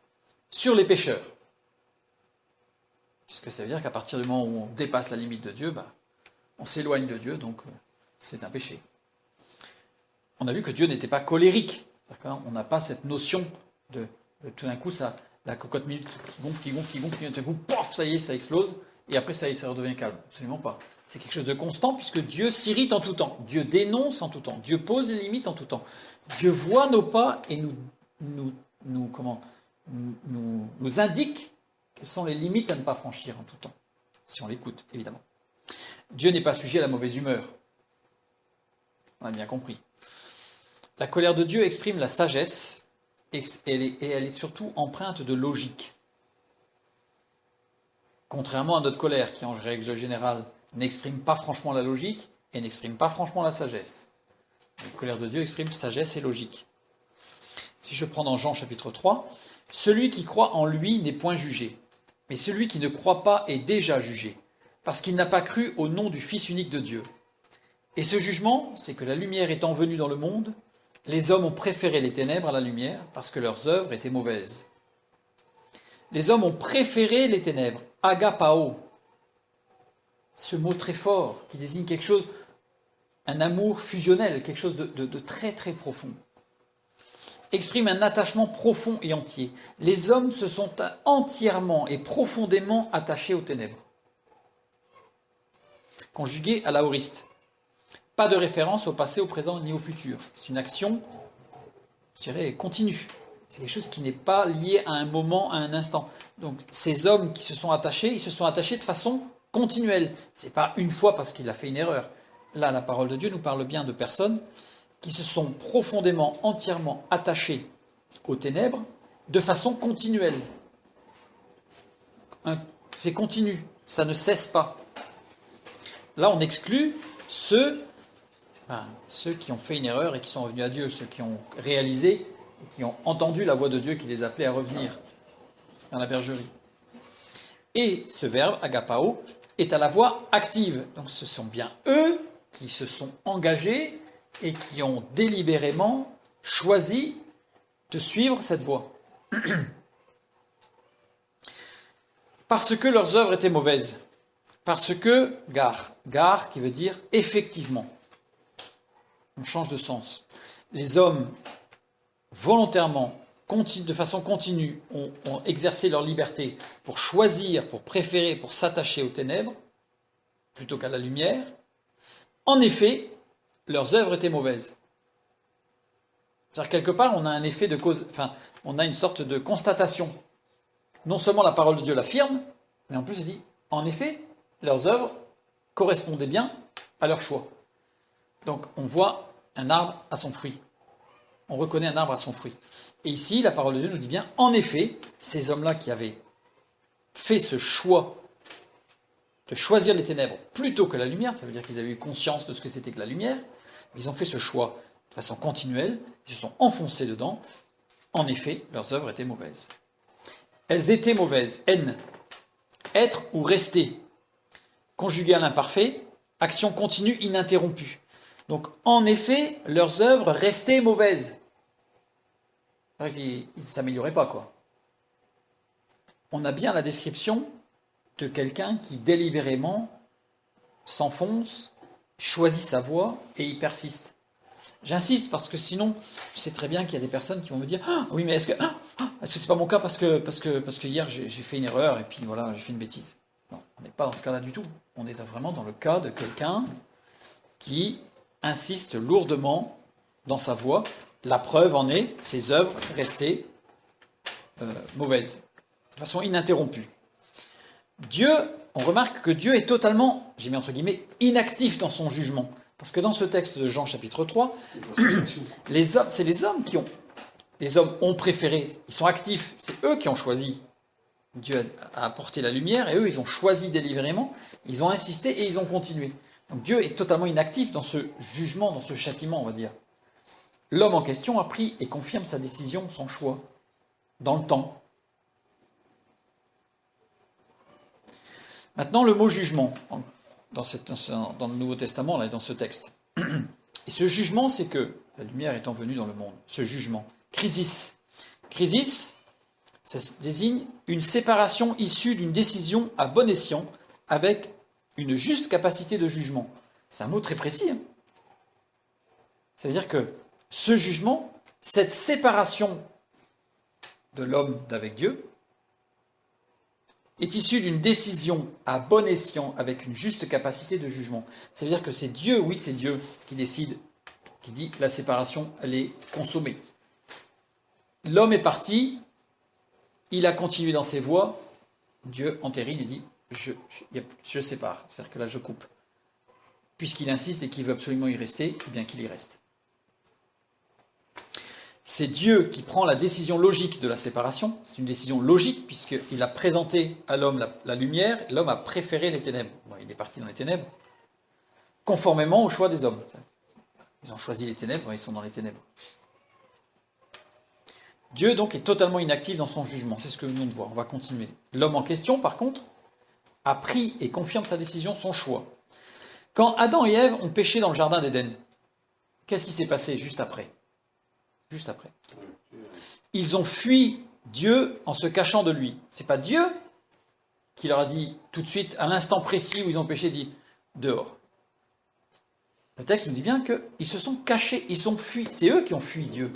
sur les pécheurs. Puisque ça veut dire qu'à partir du moment où on dépasse la limite de Dieu, on s'éloigne de Dieu, donc c'est un péché. On a vu que Dieu n'était pas colérique. On n'a pas cette notion de tout d'un coup, la cocotte minute qui gonfle, puis tout d'un coup, pof, ça y est, ça explose, et après ça redevient calme. Absolument pas. C'est quelque chose de constant, puisque Dieu s'irrite en tout temps. Dieu dénonce en tout temps. Dieu pose les limites en tout temps. Dieu voit nos pas et nous indique quelles sont les limites à ne pas franchir en tout temps. Si on l'écoute, évidemment. Dieu n'est pas sujet à la mauvaise humeur. On a bien compris. La colère de Dieu exprime la sagesse et elle est surtout empreinte de logique. Contrairement à notre colère, qui en règle générale n'exprime pas franchement la logique et n'exprime pas franchement la sagesse. La colère de Dieu exprime sagesse et logique. Si je prends dans Jean chapitre 3, « Celui qui croit en lui n'est point jugé, mais celui qui ne croit pas est déjà jugé, parce qu'il n'a pas cru au nom du Fils unique de Dieu. Et ce jugement, c'est que la lumière étant venue dans le monde, les hommes ont préféré les ténèbres à la lumière, parce que leurs œuvres étaient mauvaises. » Les hommes ont préféré les ténèbres, agapao, ce mot très fort qui désigne quelque chose, un amour fusionnel, quelque chose de très très profond, exprime un attachement profond et entier. Les hommes se sont entièrement et profondément attachés aux ténèbres. Conjugué à l'aoriste. Pas de référence au passé, au présent ni au futur. C'est une action, je dirais, continue. C'est quelque chose qui n'est pas lié à un moment, à un instant. Donc ces hommes qui se sont attachés, ils se sont attachés de façon continuelle. Ce n'est pas une fois parce qu'il a fait une erreur. Là, la parole de Dieu nous parle bien de personnes qui se sont profondément, entièrement attachées aux ténèbres de façon continuelle. C'est continu, ça ne cesse pas. Là, on exclut ceux qui ont fait une erreur et qui sont revenus à Dieu, ceux qui ont réalisé et qui ont entendu la voix de Dieu qui les appelait à revenir dans la bergerie. Et ce verbe, agapao, est à la voix active. Donc ce sont bien eux qui se sont engagés et qui ont délibérément choisi de suivre cette voie. Parce que leurs œuvres étaient mauvaises. Parce que, gare qui veut dire effectivement. On change de sens. Les hommes, volontairement, de façon continue, ont exercé leur liberté pour choisir, pour préférer, pour s'attacher aux ténèbres, plutôt qu'à la lumière. En effet, leurs œuvres étaient mauvaises. C'est-à-dire, quelque part, on a un effet de cause, on a une sorte de constatation. Non seulement la parole de Dieu l'affirme, mais en plus il dit, en effet, leurs œuvres correspondaient bien à leur choix. Donc on voit un arbre à son fruit. On reconnaît un arbre à son fruit. Et ici, la parole de Dieu nous dit bien, en effet, ces hommes-là qui avaient fait ce choix de choisir les ténèbres plutôt que la lumière, ça veut dire qu'ils avaient eu conscience de ce que c'était que la lumière, mais ils ont fait ce choix de façon continuelle, ils se sont enfoncés dedans. En effet, leurs œuvres étaient mauvaises. Elles étaient mauvaises. N. Être ou rester. Conjugué à l'imparfait, action continue ininterrompue. Donc, en effet, leurs œuvres restaient mauvaises. Ils ne s'amélioraient pas, quoi. On a bien la description de quelqu'un qui délibérément s'enfonce, choisit sa voie et y persiste. J'insiste parce que sinon, je sais très bien qu'il y a des personnes qui vont me dire ah, oui, mais est-ce que c'est pas mon cas parce que hier j'ai fait une erreur et puis voilà, j'ai fait une bêtise. Non, on n'est pas dans ce cas-là du tout. On est vraiment dans le cas de quelqu'un qui insiste lourdement dans sa voie. La preuve en est ses œuvres restées mauvaises, de façon ininterrompue. Dieu, on remarque que Dieu est totalement, j'ai mis entre guillemets, inactif dans son jugement. Parce que dans ce texte de Jean chapitre 3, c'est les hommes qui ont. Les hommes ont préféré, ils sont actifs, c'est eux qui ont choisi. Dieu a apporté la lumière et eux, ils ont choisi délibérément, ils ont insisté et ils ont continué. Donc Dieu est totalement inactif dans ce jugement, dans ce châtiment, on va dire. L'homme en question a pris et confirme sa décision, son choix, dans le temps. Maintenant, le mot jugement, dans le Nouveau Testament, là, dans ce texte. Et ce jugement, c'est que, la lumière étant venue dans le monde, ce jugement, crisis. Crisis, ça désigne une séparation issue d'une décision à bon escient, avec une juste capacité de jugement. C'est un mot très précis. Hein. Ça veut dire que ce jugement, cette séparation de l'homme d'avec Dieu, est issu d'une décision à bon escient avec une juste capacité de jugement. Ça veut dire que c'est Dieu, oui, c'est Dieu qui décide, qui dit la séparation, elle est consommée. L'homme est parti, il a continué dans ses voies, Dieu entérine et dit je sépare, c'est-à-dire que là je coupe. Puisqu'il insiste et qu'il veut absolument y rester, eh bien qu'il y reste. C'est Dieu qui prend la décision logique de la séparation. C'est une décision logique puisqu'il a présenté à l'homme la lumière. L'homme a préféré les ténèbres. Bon, il est parti dans les ténèbres, conformément au choix des hommes. Ils ont choisi les ténèbres, ils sont dans les ténèbres. Dieu donc est totalement inactif dans son jugement. C'est ce que nous venons de voir. On va continuer. L'homme en question, par contre, a pris et confirme sa décision, son choix. Quand Adam et Ève ont péché dans le jardin d'Éden, qu'est-ce qui s'est passé juste après ? Juste après. Ils ont fui Dieu en se cachant de lui. C'est pas Dieu qui leur a dit tout de suite, à l'instant précis où ils ont péché, dit dehors. Le texte nous dit bien qu'ils se sont cachés, ils sont fuis. C'est eux qui ont fui Dieu.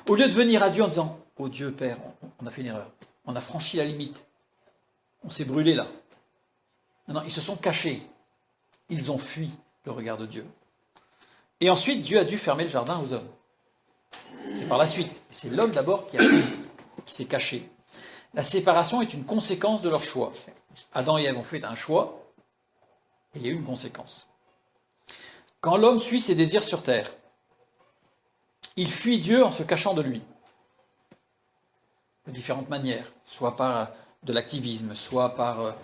Au lieu de venir à Dieu en disant oh Dieu Père, on a fait une erreur, on a franchi la limite, on s'est brûlé là. Non, ils se sont cachés. Ils ont fui le regard de Dieu. Et ensuite, Dieu a dû fermer le jardin aux hommes. C'est par la suite. C'est l'homme d'abord qui s'est caché. La séparation est une conséquence de leur choix. Adam et Ève ont fait un choix et il y a eu une conséquence. Quand l'homme suit ses désirs sur terre, il fuit Dieu en se cachant de lui. De différentes manières, soit par de l'activisme, soit par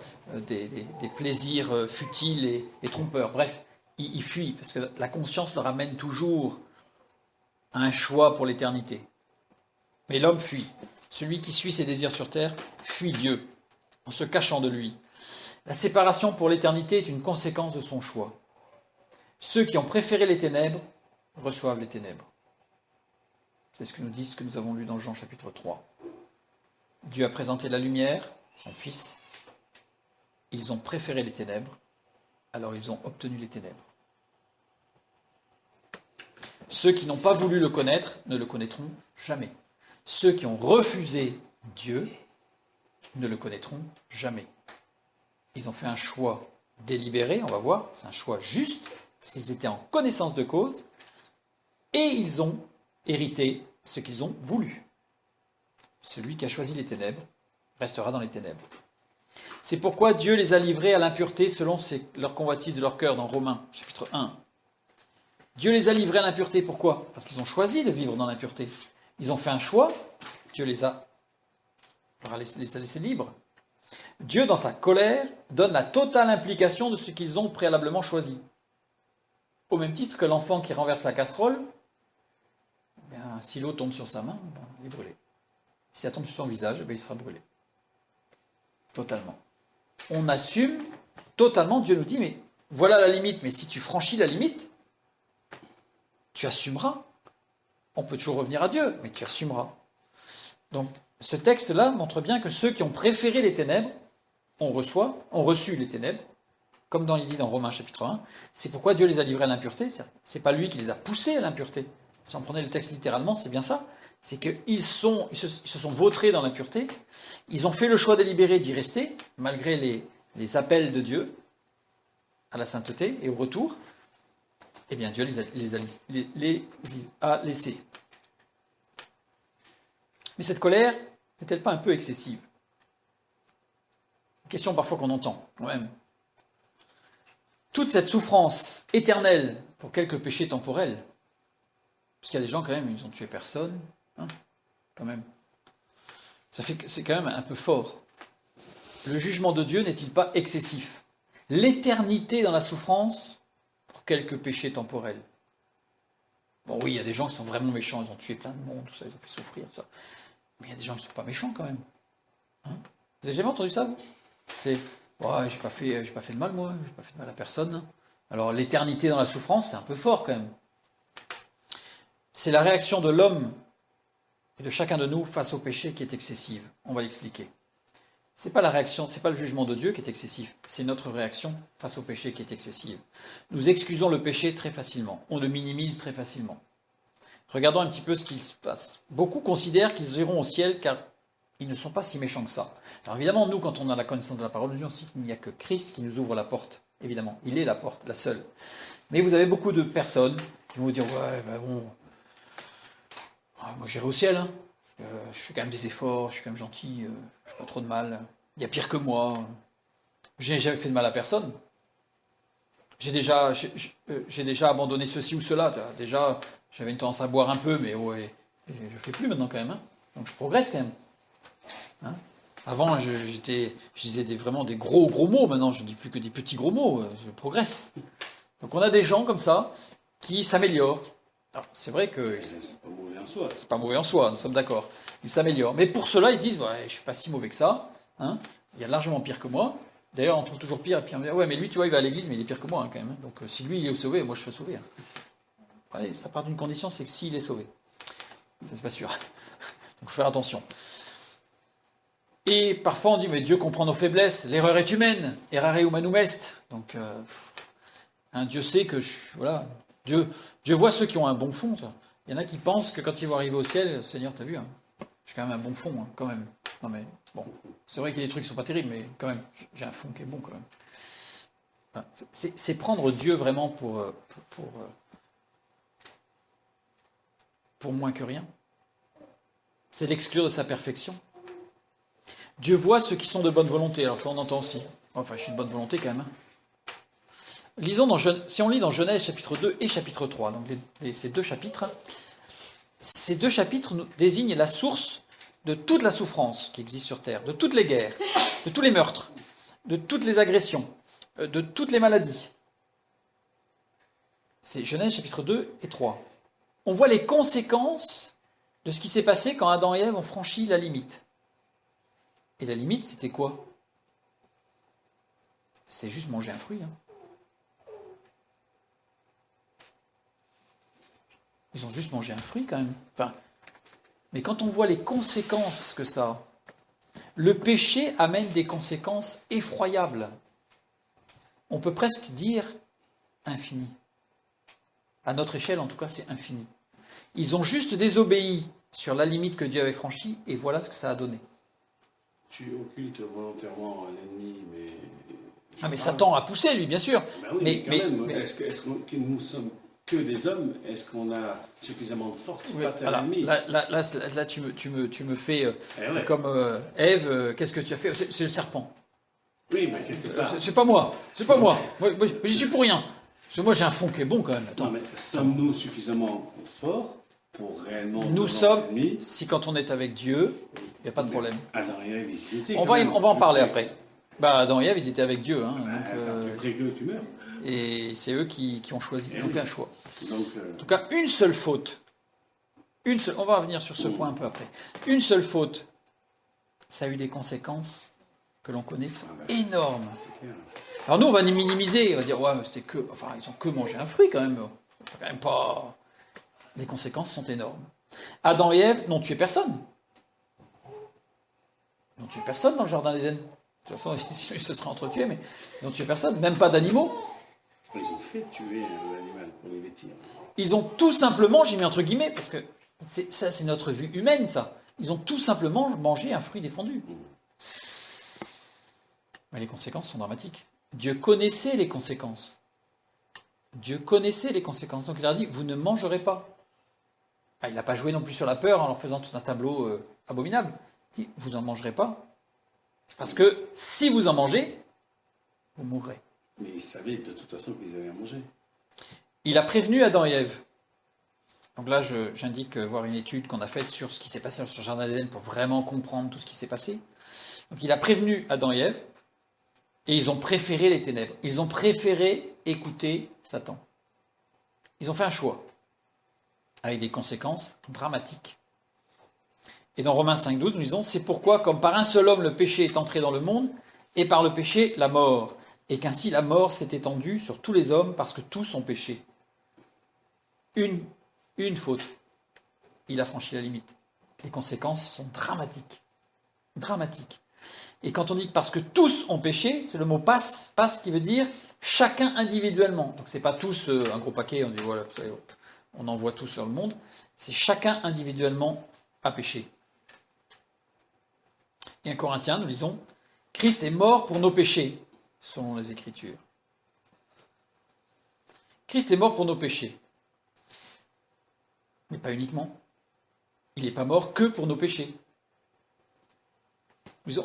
des plaisirs futiles et trompeurs. Bref, il fuit parce que la conscience le ramène toujours un choix pour l'éternité. Mais l'homme fuit. Celui qui suit ses désirs sur terre fuit Dieu, en se cachant de lui. La séparation pour l'éternité est une conséquence de son choix. Ceux qui ont préféré les ténèbres reçoivent les ténèbres. C'est ce que nous dit ce que nous avons lu dans Jean chapitre 3. Dieu a présenté la lumière, son Fils. Ils ont préféré les ténèbres, alors ils ont obtenu les ténèbres. Ceux qui n'ont pas voulu le connaître ne le connaîtront jamais. Ceux qui ont refusé Dieu ne le connaîtront jamais. Ils ont fait un choix délibéré, on va voir, c'est un choix juste, parce qu'ils étaient en connaissance de cause, et ils ont hérité ce qu'ils ont voulu. Celui qui a choisi les ténèbres restera dans les ténèbres. C'est pourquoi Dieu les a livrés à l'impureté selon leur convoitise de leur cœur, dans Romains, chapitre 1. Dieu les a livrés à l'impureté, pourquoi? Parce qu'ils ont choisi de vivre dans l'impureté. Ils ont fait un choix, Dieu les a laissés libres. Dieu, dans sa colère, donne la totale implication de ce qu'ils ont préalablement choisi. Au même titre que l'enfant qui renverse la casserole, eh bien, si l'eau tombe sur sa main, il est brûlé. Si ça tombe sur son visage, eh bien, il sera brûlé. Totalement. On assume totalement, Dieu nous dit, mais voilà la limite, mais si tu franchis la limite, tu assumeras. On peut toujours revenir à Dieu, mais tu assumeras. Donc, ce texte-là montre bien que ceux qui ont préféré les ténèbres ont reçu les ténèbres, comme il dit dans Romains chapitre 1. C'est pourquoi Dieu les a livrés à l'impureté. C'est pas lui qui les a poussés à l'impureté. Si on prenait le texte littéralement, c'est bien ça. C'est qu'ils se sont vautrés dans l'impureté. Ils ont fait le choix délibéré d'y rester, malgré les appels de Dieu à la sainteté et au retour. Eh bien, Dieu les a laissés. Mais cette colère n'est-elle pas un peu excessive? Une question parfois qu'on entend, quand même. Toute cette souffrance éternelle pour quelques péchés temporels, parce qu'il y a des gens, quand même, ils n'ont tué personne, hein, quand même. C'est quand même un peu fort. Le jugement de Dieu n'est-il pas excessif? L'éternité dans la souffrance pour quelques péchés temporels. Bon, oui, il y a des gens qui sont vraiment méchants, ils ont tué plein de monde, tout ça, ils ont fait souffrir, tout ça. Mais il y a des gens qui ne sont pas méchants, quand même. Hein? Vous avez jamais entendu ça, vous? C'est, ouais, j'ai pas fait de mal, moi, j'ai pas fait de mal à personne. Alors, l'éternité dans la souffrance, c'est un peu fort, quand même. C'est la réaction de l'homme et de chacun de nous face au péché qui est excessive. On va l'expliquer. C'est pas la réaction, c'est pas le jugement de Dieu qui est excessif, c'est notre réaction face au péché qui est excessive. Nous excusons le péché très facilement, on le minimise très facilement. Regardons un petit peu ce qu'il se passe. Beaucoup considèrent qu'ils iront au ciel car ils ne sont pas si méchants que ça. Alors évidemment, nous, quand on a la connaissance de la parole de Dieu, on sait qu'il n'y a que Christ qui nous ouvre la porte. Évidemment, il est la porte, la seule. Mais vous avez beaucoup de personnes qui vont vous dire, ouais, ben bon, moi j'irai au ciel, hein. Je fais quand même des efforts, je suis quand même gentil, je fais pas trop de mal. Il y a pire que moi. J'ai jamais fait de mal à personne. J'ai déjà abandonné ceci ou cela. Déjà, j'avais une tendance à boire un peu, mais ouais, je fais plus maintenant quand même. Hein. Donc je progresse quand même. Hein. Avant, je disais vraiment des gros mots. Maintenant, je dis plus que des petits gros mots. Je progresse. Donc on a des gens comme ça qui s'améliorent. Alors, c'est vrai que c'est pas mauvais en soi. C'est pas mauvais en soi, nous sommes d'accord. Ils s'améliorent. Mais pour cela, ils disent, ouais, je suis pas si mauvais que ça. Hein. Il y a largement pire que moi. D'ailleurs, on trouve toujours pire. Et puis on dit, ouais, mais lui, tu vois, il va à l'église, mais il est pire que moi hein, quand même. Donc si lui, il est sauvé, moi, je serai sauvé. Hein. Ouais, ça part d'une condition, c'est que s'il est sauvé. Ça, c'est pas sûr. Donc, il faut faire attention. Et parfois, on dit, mais Dieu comprend nos faiblesses. L'erreur est humaine. Errare humanum est. Donc, hein, Dieu sait que voilà. Dieu voit ceux qui ont un bon fond. Il y en a qui pensent que quand ils vont arriver au ciel, Seigneur, t'as vu, hein, j'ai quand même un bon fond, hein, quand même. Non mais, bon, c'est vrai qu'il y a des trucs qui sont pas terribles, mais quand même, j'ai un fond qui est bon, quand même. Voilà. C'est prendre Dieu vraiment pour moins que rien. C'est l'exclure de sa perfection. Dieu voit ceux qui sont de bonne volonté. Alors ça, on entend aussi. Enfin, je suis de bonne volonté, quand même. Hein. Lisons si on lit dans Genèse chapitre 2 et chapitre 3, donc ces deux chapitres nous désignent la source de toute la souffrance qui existe sur Terre, de toutes les guerres, de tous les meurtres, de toutes les agressions, de toutes les maladies. C'est Genèse chapitre 2 et 3. On voit les conséquences de ce qui s'est passé quand Adam et Ève ont franchi la limite. Et la limite, c'était quoi? C'est juste manger un fruit. Hein. Ils ont juste mangé un fruit quand même. Enfin, mais quand on voit les conséquences que ça a, le péché amène des conséquences effroyables. On peut presque dire infinies. À notre échelle, en tout cas, c'est infini. Ils ont juste désobéi sur la limite que Dieu avait franchie, et voilà ce que ça a donné. Tu occultes volontairement l'ennemi, mais... Ah, mais Satan a poussé, lui, bien sûr. Ben oui, mais quand même, est-ce que nous sommes que des hommes, est-ce qu'on a suffisamment de force Oui, face à voilà. l'ennemi? Là, tu me fais Eh ouais. comme Ève, qu'est-ce que tu as fait? C'est le serpent. Oui, mais quelque part. C'est pas moi. C'est pas moi. Moi, j'y suis pour rien. Parce que moi, j'ai un fond qui est bon quand même. Attends. Non, mais sommes-nous suffisamment forts pour réellement Nous devant sommes, l'ennemi? si quand on est avec Dieu, il n'y a pas de problème. Adam et Ève, ils y étaient On quand même. va en parler Plus près. après. Bah, Adam et Ève, ils étaient avec Dieu. Hein, Plus près que tu meurs. et c'est eux qui ont choisi, qui ont fait un choix. Donc, En tout cas, une seule faute. On va revenir sur ce point un peu après. Une seule faute, ça a eu des conséquences que l'on connaît, qui sont énormes. c'est clair. Alors nous, on va minimiser, on va dire, ouais, mais c'était que, enfin, ils ont que mangé un fruit quand même. C'est quand même pas. Les conséquences sont énormes. Adam et Ève n'ont tué personne. Ils n'ont tué personne dans le jardin d'Éden. De toute façon, ils se seraient entretués, mais ils n'ont tué personne, même pas d'animaux. Ils ont fait tuer un animal pour les vêtir. Ils ont tout simplement, j'ai mis entre guillemets, parce que ça, c'est notre vue humaine, ça. Ils ont tout simplement mangé un fruit défendu. Mais les conséquences sont dramatiques. Dieu connaissait les conséquences. Dieu connaissait les conséquences. Donc il a dit, vous ne mangerez pas. Ah, il n'a pas joué non plus sur la peur en leur faisant tout un tableau abominable. Il dit, vous n'en mangerez pas. Parce que si vous en mangez, vous mourrez. Mais ils savaient de toute façon qu'ils allaient en manger. Il a prévenu Adam et Ève. Donc là, j'indique voir une étude qu'on a faite sur ce qui s'est passé sur le jardin d'Éden pour vraiment comprendre tout ce qui s'est passé. Donc il a prévenu Adam et Ève, et ils ont préféré les ténèbres. Ils ont préféré écouter Satan. Ils ont fait un choix, avec des conséquences dramatiques. Et dans Romains 5,12, nous disons, c'est pourquoi, comme par un seul homme le péché est entré dans le monde, et par le péché la mort, et qu'ainsi la mort s'est étendue sur tous les hommes parce que tous ont péché. Une faute, il a franchi la limite. Les conséquences sont dramatiques. Dramatiques. Et quand on dit parce que tous ont péché, c'est le mot passe qui veut dire chacun individuellement. Donc c'est pas tous un gros paquet, on dit voilà, on envoie tous sur le monde. C'est chacun individuellement a péché. Et en Corinthiens, nous lisons Christ est mort pour nos péchés, selon les Écritures. Christ est mort pour nos péchés. Mais pas uniquement. Il n'est pas mort que pour nos péchés.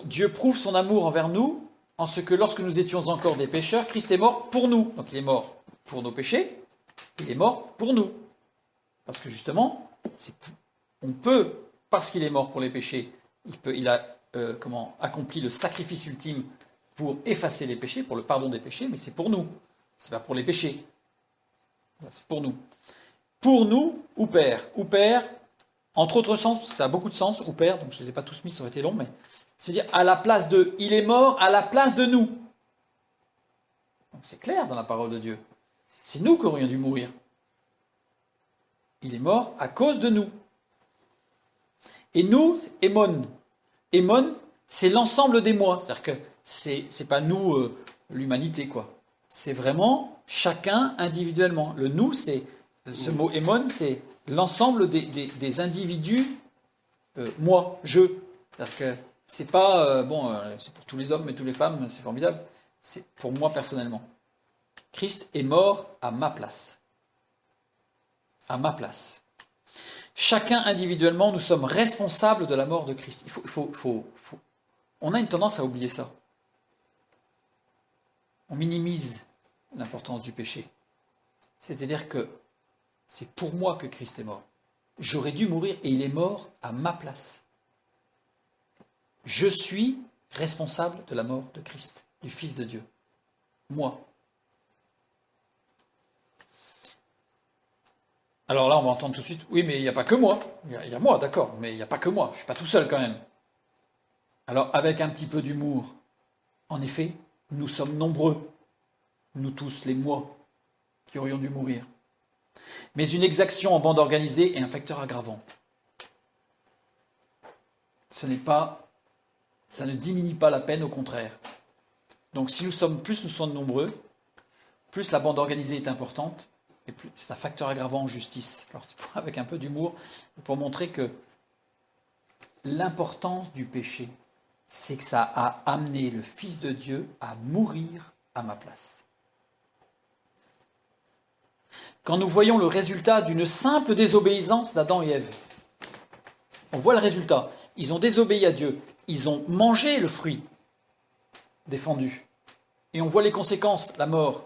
Dieu prouve son amour envers nous en ce que lorsque nous étions encore des pécheurs, Christ est mort pour nous. Donc il est mort pour nos péchés, il est mort pour nous. Parce que justement, on peut, parce qu'il est mort pour les péchés, il a accompli le sacrifice ultime pour effacer les péchés, pour le pardon des péchés, mais c'est pour nous. C'est pas pour les péchés. C'est pour nous. Pour nous, ou Père. Ou Père, entre autres sens, ça a beaucoup de sens, ou Père, donc je ne les ai pas tous mis, ça aurait été long, mais c'est-à-dire à la place de. Il est mort à la place de nous. Donc c'est clair dans la parole de Dieu. C'est nous qui aurions dû mourir. Il est mort à cause de nous. Et nous, c'est Émon. Émon, c'est l'ensemble des moi. C'est-à-dire que c'est pas nous, l'humanité, quoi. C'est vraiment chacun individuellement. Le nous, c'est. Ce mot Émon, c'est l'ensemble des individus, moi, je. C'est-à-dire que c'est pas, c'est pour tous les hommes et toutes les femmes, c'est formidable. C'est pour moi personnellement. Christ est mort à ma place. À ma place. Chacun individuellement, nous sommes responsables de la mort de Christ. On a une tendance à oublier ça. On minimise l'importance du péché. C'est-à-dire que c'est pour moi que Christ est mort. J'aurais dû mourir et il est mort à ma place. Je suis responsable de la mort de Christ, du Fils de Dieu. Moi. Alors là, on va entendre tout de suite, oui, mais il n'y a pas que moi. Il y a moi, d'accord, mais il n'y a pas que moi. Je ne suis pas tout seul quand même. Alors, avec un petit peu d'humour, en effet, nous sommes nombreux, nous tous, les moi, qui aurions dû mourir. Mais une exaction en bande organisée est un facteur aggravant. Ça ne diminue pas la peine, au contraire. Donc si nous sommes nombreux, plus la bande organisée est importante, et plus c'est un facteur aggravant en justice. Alors c'est avec un peu d'humour, pour montrer que l'importance du péché, c'est que ça a amené le Fils de Dieu à mourir à ma place. quand nous voyons le résultat d'une simple désobéissance d'Adam et Ève. On voit le résultat. Ils ont désobéi à Dieu. Ils ont mangé le fruit défendu. Et on voit les conséquences, la mort,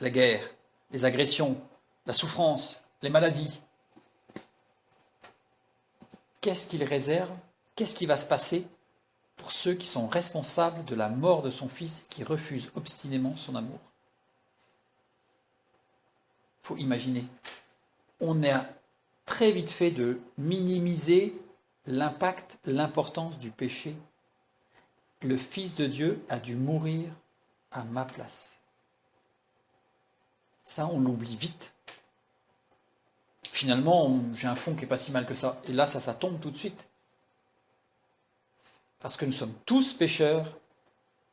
la guerre, les agressions, la souffrance, les maladies. Qu'est-ce qu'il réserve? Qu'est-ce qui va se passer pour ceux qui sont responsables de la mort de son fils, qui refusent obstinément son amour? Il faut imaginer. On a très vite fait de minimiser l'impact, l'importance du péché. Le Fils de Dieu a dû mourir à ma place. Ça, on l'oublie vite. Finalement, j'ai un fond qui n'est pas si mal que ça. Et là, ça tombe tout de suite. Parce que nous sommes tous pécheurs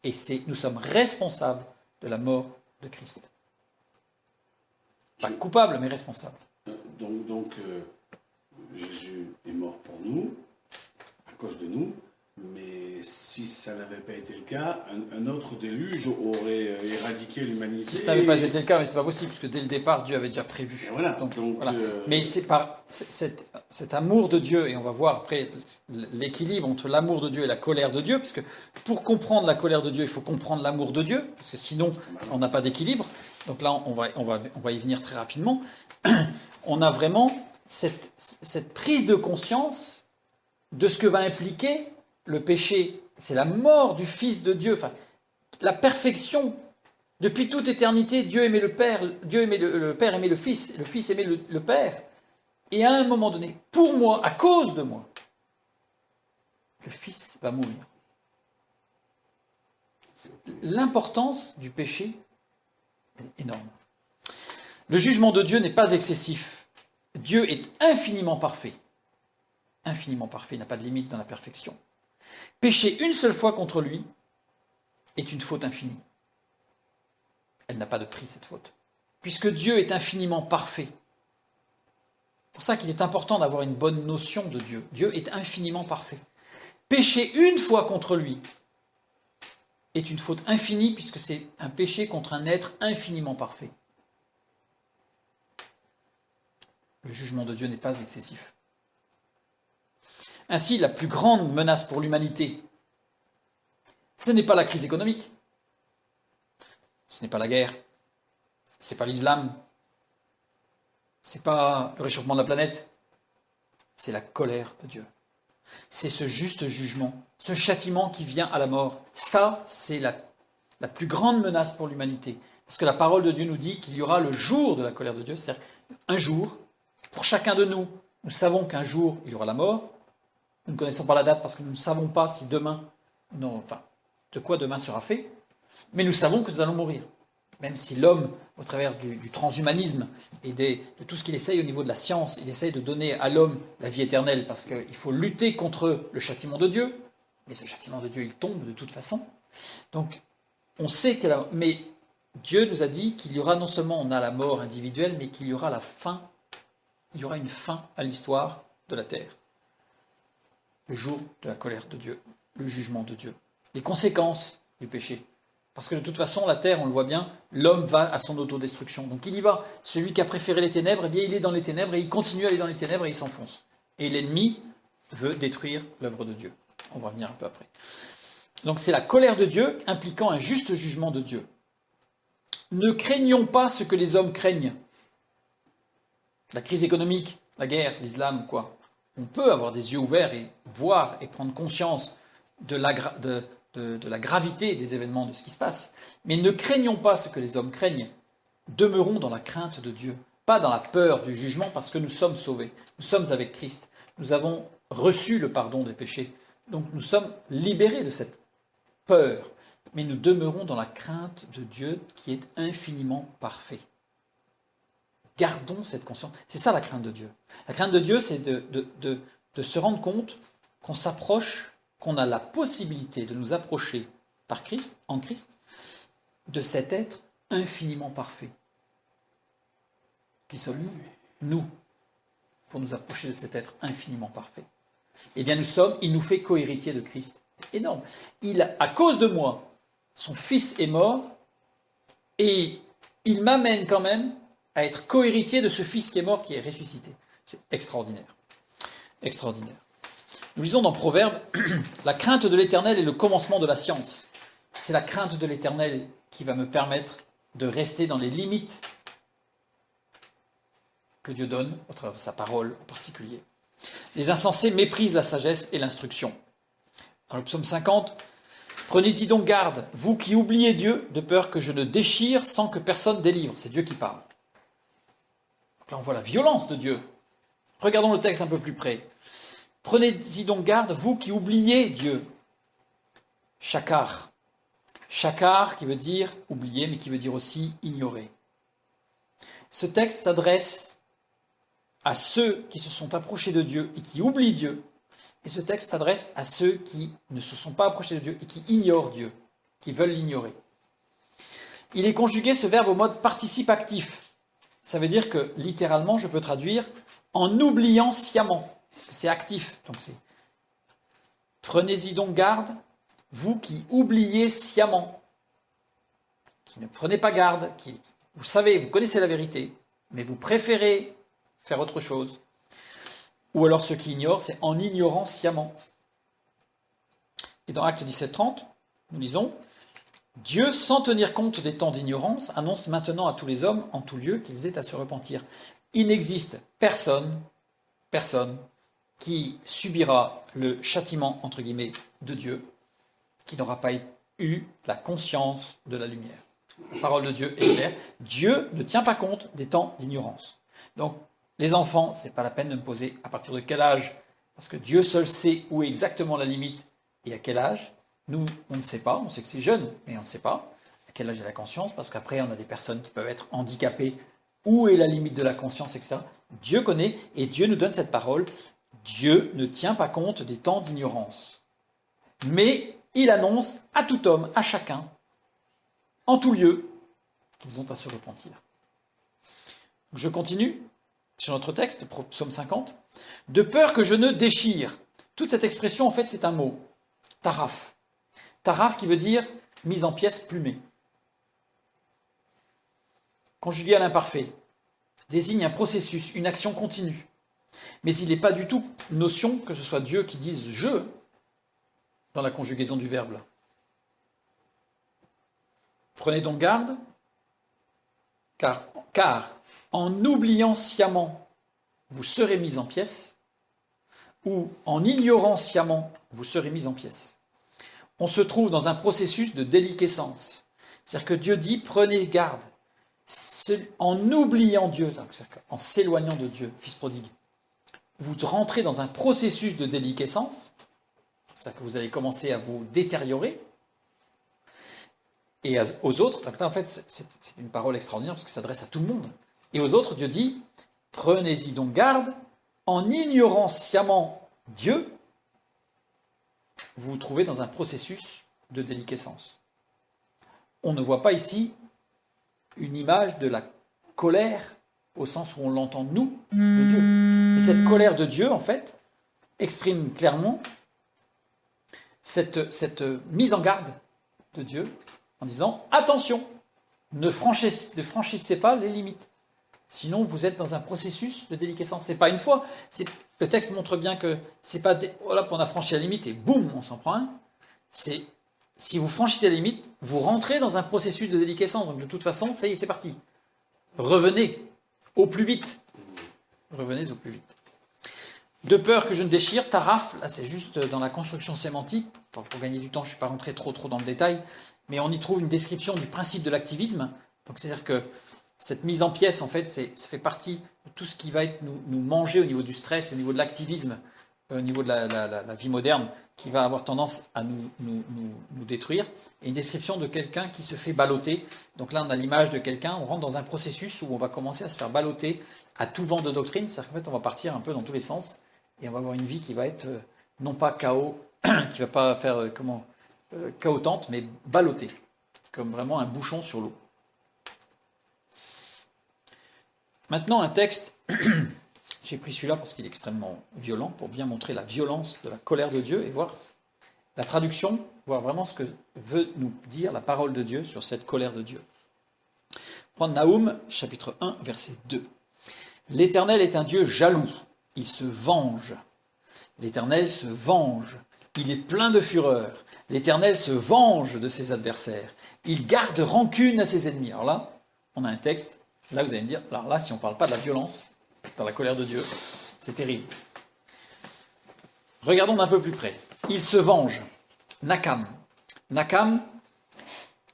et nous sommes responsables de la mort de Christ. Pas coupables, mais responsables. Donc Jésus est mort pour nous, à cause de nous, mais si ça n'avait pas été le cas, un autre déluge aurait éradiqué l'humanité. Si ça n'avait pas été le cas, mais ce n'est pas possible, parce que dès le départ, Dieu avait déjà prévu. Et voilà. Donc, voilà. Mais c'est par cet amour de Dieu, et on va voir après l'équilibre entre l'amour de Dieu et la colère de Dieu, parce que pour comprendre la colère de Dieu, il faut comprendre l'amour de Dieu, parce que sinon, on n'a pas d'équilibre. Donc là, on va y venir très rapidement. On a vraiment cette prise de conscience de ce que va impliquer le péché. C'est la mort du Fils de Dieu, enfin, la perfection. Depuis toute éternité, Dieu aimait le Père, le Père aimait le Fils, le Fils aimait le Père. Et à un moment donné, pour moi, à cause de moi, le Fils va mourir. L'importance du péché est énorme. Le jugement de Dieu n'est pas excessif. Dieu est infiniment parfait. Infiniment parfait, il n'a pas de limite dans la perfection. Pécher une seule fois contre lui est une faute infinie. Elle n'a pas de prix, cette faute. Puisque Dieu est infiniment parfait. C'est pour ça qu'il est important d'avoir une bonne notion de Dieu. Dieu est infiniment parfait. Pécher une fois contre lui est une faute infinie, puisque c'est un péché contre un être infiniment parfait. Le jugement de Dieu n'est pas excessif. Ainsi, la plus grande menace pour l'humanité, ce n'est pas la crise économique, ce n'est pas la guerre, ce n'est pas l'islam, ce n'est pas le réchauffement de la planète, c'est la colère de Dieu. C'est ce juste jugement, ce châtiment qui vient à la mort. Ça, c'est la plus grande menace pour l'humanité. Parce que la parole de Dieu nous dit qu'il y aura le jour de la colère de Dieu, c'est-à-dire un jour, pour chacun de nous, nous savons qu'un jour, il y aura la mort. Nous ne connaissons pas la date parce que nous ne savons pas si demain, de quoi demain sera fait, mais nous savons que nous allons mourir. Même si l'homme, au travers du transhumanisme et de tout ce qu'il essaye au niveau de la science, il essaye de donner à l'homme la vie éternelle parce qu'il faut lutter contre le châtiment de Dieu, mais ce châtiment de Dieu, il tombe de toute façon. Donc, on sait mais Dieu nous a dit qu'il y aura non seulement on a la mort individuelle, mais qu'il y aura la fin, il y aura une fin à l'histoire de la terre. Le jour de la colère de Dieu, le jugement de Dieu, les conséquences du péché. Parce que de toute façon, la terre, on le voit bien, l'homme va à son autodestruction. Donc il y va. Celui qui a préféré les ténèbres, eh bien, il est dans les ténèbres et il continue à aller dans les ténèbres et il s'enfonce. Et l'ennemi veut détruire l'œuvre de Dieu. On va revenir un peu après. Donc c'est la colère de Dieu impliquant un juste jugement de Dieu. Ne craignons pas ce que les hommes craignent. La crise économique, la guerre, l'islam, quoi. On peut avoir des yeux ouverts et voir et prendre conscience de la gravité des événements, de ce qui se passe. Mais ne craignons pas ce que les hommes craignent. Demeurons dans la crainte de Dieu, pas dans la peur du jugement, parce que nous sommes sauvés. Nous sommes avec Christ. Nous avons reçu le pardon des péchés. Donc nous sommes libérés de cette peur. Mais nous demeurons dans la crainte de Dieu qui est infiniment parfait. Gardons cette conscience. C'est ça la crainte de Dieu. La crainte de Dieu, c'est de se rendre compte qu'on s'approche, qu'on a la possibilité de nous approcher par Christ, en Christ, de cet être infiniment parfait. Qui sommes-nous ? Nous, pour nous approcher de cet être infiniment parfait. Eh bien, il nous fait co-héritiers de Christ. C'est énorme. À cause de moi, son fils est mort, et il m'amène quand même à être cohéritier de ce Fils qui est mort, qui est ressuscité. C'est extraordinaire. Extraordinaire. Nous lisons dans Proverbes, la crainte de l'Éternel est le commencement de la science. C'est la crainte de l'Éternel qui va me permettre de rester dans les limites que Dieu donne, au travers de sa parole en particulier. Les insensés méprisent la sagesse et l'instruction. Dans le psaume 50, prenez-y donc garde, vous qui oubliez Dieu, de peur que je ne déchire sans que personne délivre. C'est Dieu qui parle. Donc là, on voit la violence de Dieu. Regardons le texte un peu plus près. Prenez-y donc garde, vous qui oubliez Dieu. Shakar. Shakar qui veut dire oublier, mais qui veut dire aussi ignorer. Ce texte s'adresse à ceux qui se sont approchés de Dieu et qui oublient Dieu. Et ce texte s'adresse à ceux qui ne se sont pas approchés de Dieu et qui ignorent Dieu, qui veulent l'ignorer. Il est conjugué, ce verbe, au mode participe actif. Ça veut dire que, littéralement, je peux traduire en oubliant sciemment. C'est actif. Donc c'est prenez-y donc garde, vous qui oubliez sciemment, qui ne prenez pas garde, vous savez, vous connaissez la vérité, mais vous préférez faire autre chose. Ou alors ceux qui ignorent, c'est en ignorant sciemment. Et dans Actes 17:30, nous lisons « Dieu, sans tenir compte des temps d'ignorance, annonce maintenant à tous les hommes, en tout lieu, qu'ils aient à se repentir. Il n'existe personne qui subira le châtiment, entre guillemets, de Dieu, qui n'aura pas eu la conscience de la lumière. » La parole de Dieu est claire. Dieu ne tient pas compte des temps d'ignorance. Donc, les enfants, ce n'est pas la peine de me poser à partir de quel âge, parce que Dieu seul sait où est exactement la limite et à quel âge. Nous, on ne sait pas, on sait que c'est jeune, mais on ne sait pas à quel âge il y a la conscience, parce qu'après, on a des personnes qui peuvent être handicapées. Où est la limite de la conscience, etc. Dieu connaît, et Dieu nous donne cette parole. Dieu ne tient pas compte des temps d'ignorance. Mais il annonce à tout homme, à chacun, en tout lieu, qu'ils ont à se repentir. Je continue sur notre texte, psaume 50. De peur que je ne déchire. Toute cette expression, en fait, c'est un mot. Taraf. Taraf qui veut dire mise en pièces plumée. Conjugué à l'imparfait. Désigne un processus, une action continue. Mais il n'est pas du tout notion que ce soit Dieu qui dise « je » dans la conjugaison du verbe. Prenez donc garde, car en oubliant sciemment, vous serez mis en pièces, ou en ignorant sciemment, vous serez mis en pièces. On se trouve dans un processus de déliquescence. C'est-à-dire que Dieu dit, prenez garde, en oubliant Dieu, en s'éloignant de Dieu, fils prodigue. Vous rentrez dans un processus de déliquescence, c'est-à-dire que vous allez commencer à vous détériorer, et aux autres, donc là en fait c'est une parole extraordinaire parce que ça s'adresse à tout le monde. Et aux autres, Dieu dit, prenez-y donc garde, en ignorant sciemment Dieu, vous vous trouvez dans un processus de déliquescence. On ne voit pas ici une image de la colère au sens où on l'entend nous, de Dieu. Et cette colère de Dieu, en fait, exprime clairement cette mise en garde de Dieu en disant « Attention, ne franchissez pas les limites. Sinon, vous êtes dans un processus de déliquescence. » C'est pas une fois. Le texte montre bien que c'est pas voilà, on a franchi la limite et boum, on s'en prend un. C'est si vous franchissez la limite, vous rentrez dans un processus de déliquescence. Donc de toute façon, ça y est, c'est parti. Revenez au plus vite. Revenez au plus vite. De peur que je ne déchire, taraf, là c'est juste dans la construction sémantique, pour gagner du temps, je ne suis pas rentré trop dans le détail, mais on y trouve une description du principe de l'activisme. Donc c'est-à-dire que cette mise en pièces, en fait, ça fait partie de tout ce qui va être nous manger au niveau du stress, au niveau de l'activisme, au niveau de la vie moderne, qui va avoir tendance à nous détruire. Et une description de quelqu'un qui se fait balloter. Donc là, on a l'image de quelqu'un, on rentre dans un processus où on va commencer à se faire balloter à tout vent de doctrine. C'est-à-dire qu'en fait, on va partir un peu dans tous les sens. Et on va avoir une vie qui va être, non pas chaos, qui ne va pas faire chaotante, mais ballottée. Comme vraiment un bouchon sur l'eau. Maintenant, un texte, j'ai pris celui-là parce qu'il est extrêmement violent, pour bien montrer la violence de la colère de Dieu et voir la traduction, voir vraiment ce que veut nous dire la parole de Dieu sur cette colère de Dieu. Prendre Naoum, chapitre 1, verset 2. L'Éternel est un Dieu jaloux, il se venge. L'Éternel se venge, il est plein de fureur. L'Éternel se venge de ses adversaires. Il garde rancune à ses ennemis. Alors là, on a un texte. Là, vous allez me dire, alors là, si on ne parle pas de la violence, dans la colère de Dieu, c'est terrible. Regardons d'un peu plus près. Il se venge. Nakam. Nakam,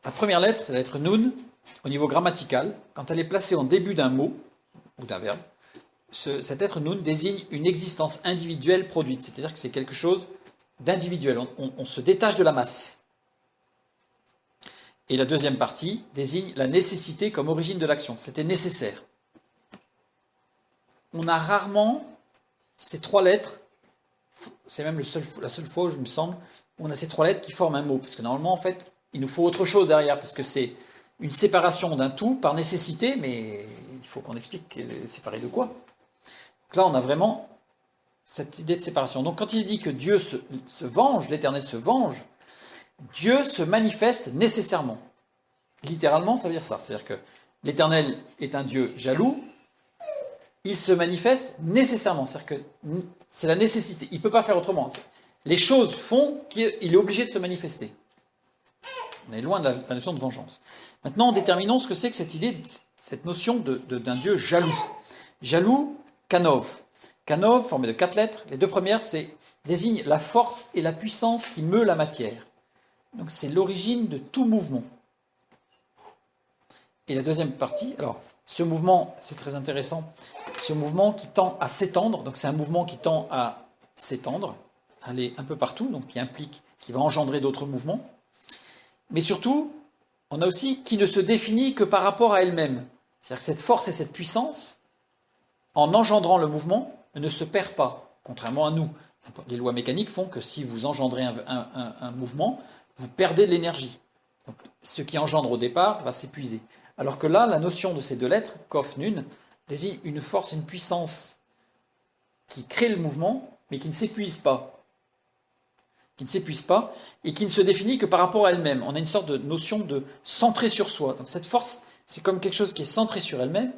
la première lettre, c'est la lettre Nun, au niveau grammatical. Quand elle est placée en début d'un mot, ou d'un verbe, cette lettre Nun désigne une existence individuelle produite. C'est-à-dire que c'est quelque chose d'individuel. On se détache de la masse. Et la deuxième partie désigne la nécessité comme origine de l'action. C'était nécessaire. On a rarement ces trois lettres, c'est même la seule fois où je me semble, où on a ces trois lettres qui forment un mot. Parce que normalement, en fait, il nous faut autre chose derrière, parce que c'est une séparation d'un tout par nécessité, mais il faut qu'on explique séparé de quoi. Donc là, on a vraiment cette idée de séparation. Donc quand il dit que Dieu se venge, l'Éternel se venge, Dieu se manifeste nécessairement. Littéralement, ça veut dire ça. C'est-à-dire que l'Éternel est un Dieu jaloux, il se manifeste nécessairement. C'est-à-dire que c'est la nécessité. Il ne peut pas faire autrement. Les choses font qu'il est obligé de se manifester. On est loin de la notion de vengeance. Maintenant, déterminons ce que c'est que cette idée, cette notion d'un Dieu jaloux. Jaloux, Kanov. Kanov, formé de 4 lettres. Les deux premières, désignent la force et la puissance qui meut la matière. Donc c'est l'origine de tout mouvement. Et la deuxième partie, alors ce mouvement, c'est très intéressant, ce mouvement qui tend à s'étendre, donc c'est un mouvement qui tend à s'étendre, aller un peu partout, donc qui va engendrer d'autres mouvements. Mais surtout, on a aussi qui ne se définit que par rapport à elle-même. C'est-à-dire que cette force et cette puissance, en engendrant le mouvement, ne se perd pas, contrairement à nous. Les lois mécaniques font que si vous engendrez un mouvement, vous perdez de l'énergie. Donc, ce qui engendre au départ va s'épuiser. Alors que là, la notion de ces deux lettres, Kof, Nun, désigne une force, une puissance qui crée le mouvement, mais qui ne s'épuise pas. Qui ne s'épuise pas et qui ne se définit que par rapport à elle-même. On a une sorte de notion de centré sur soi. Donc cette force, c'est comme quelque chose qui est centré sur elle-même,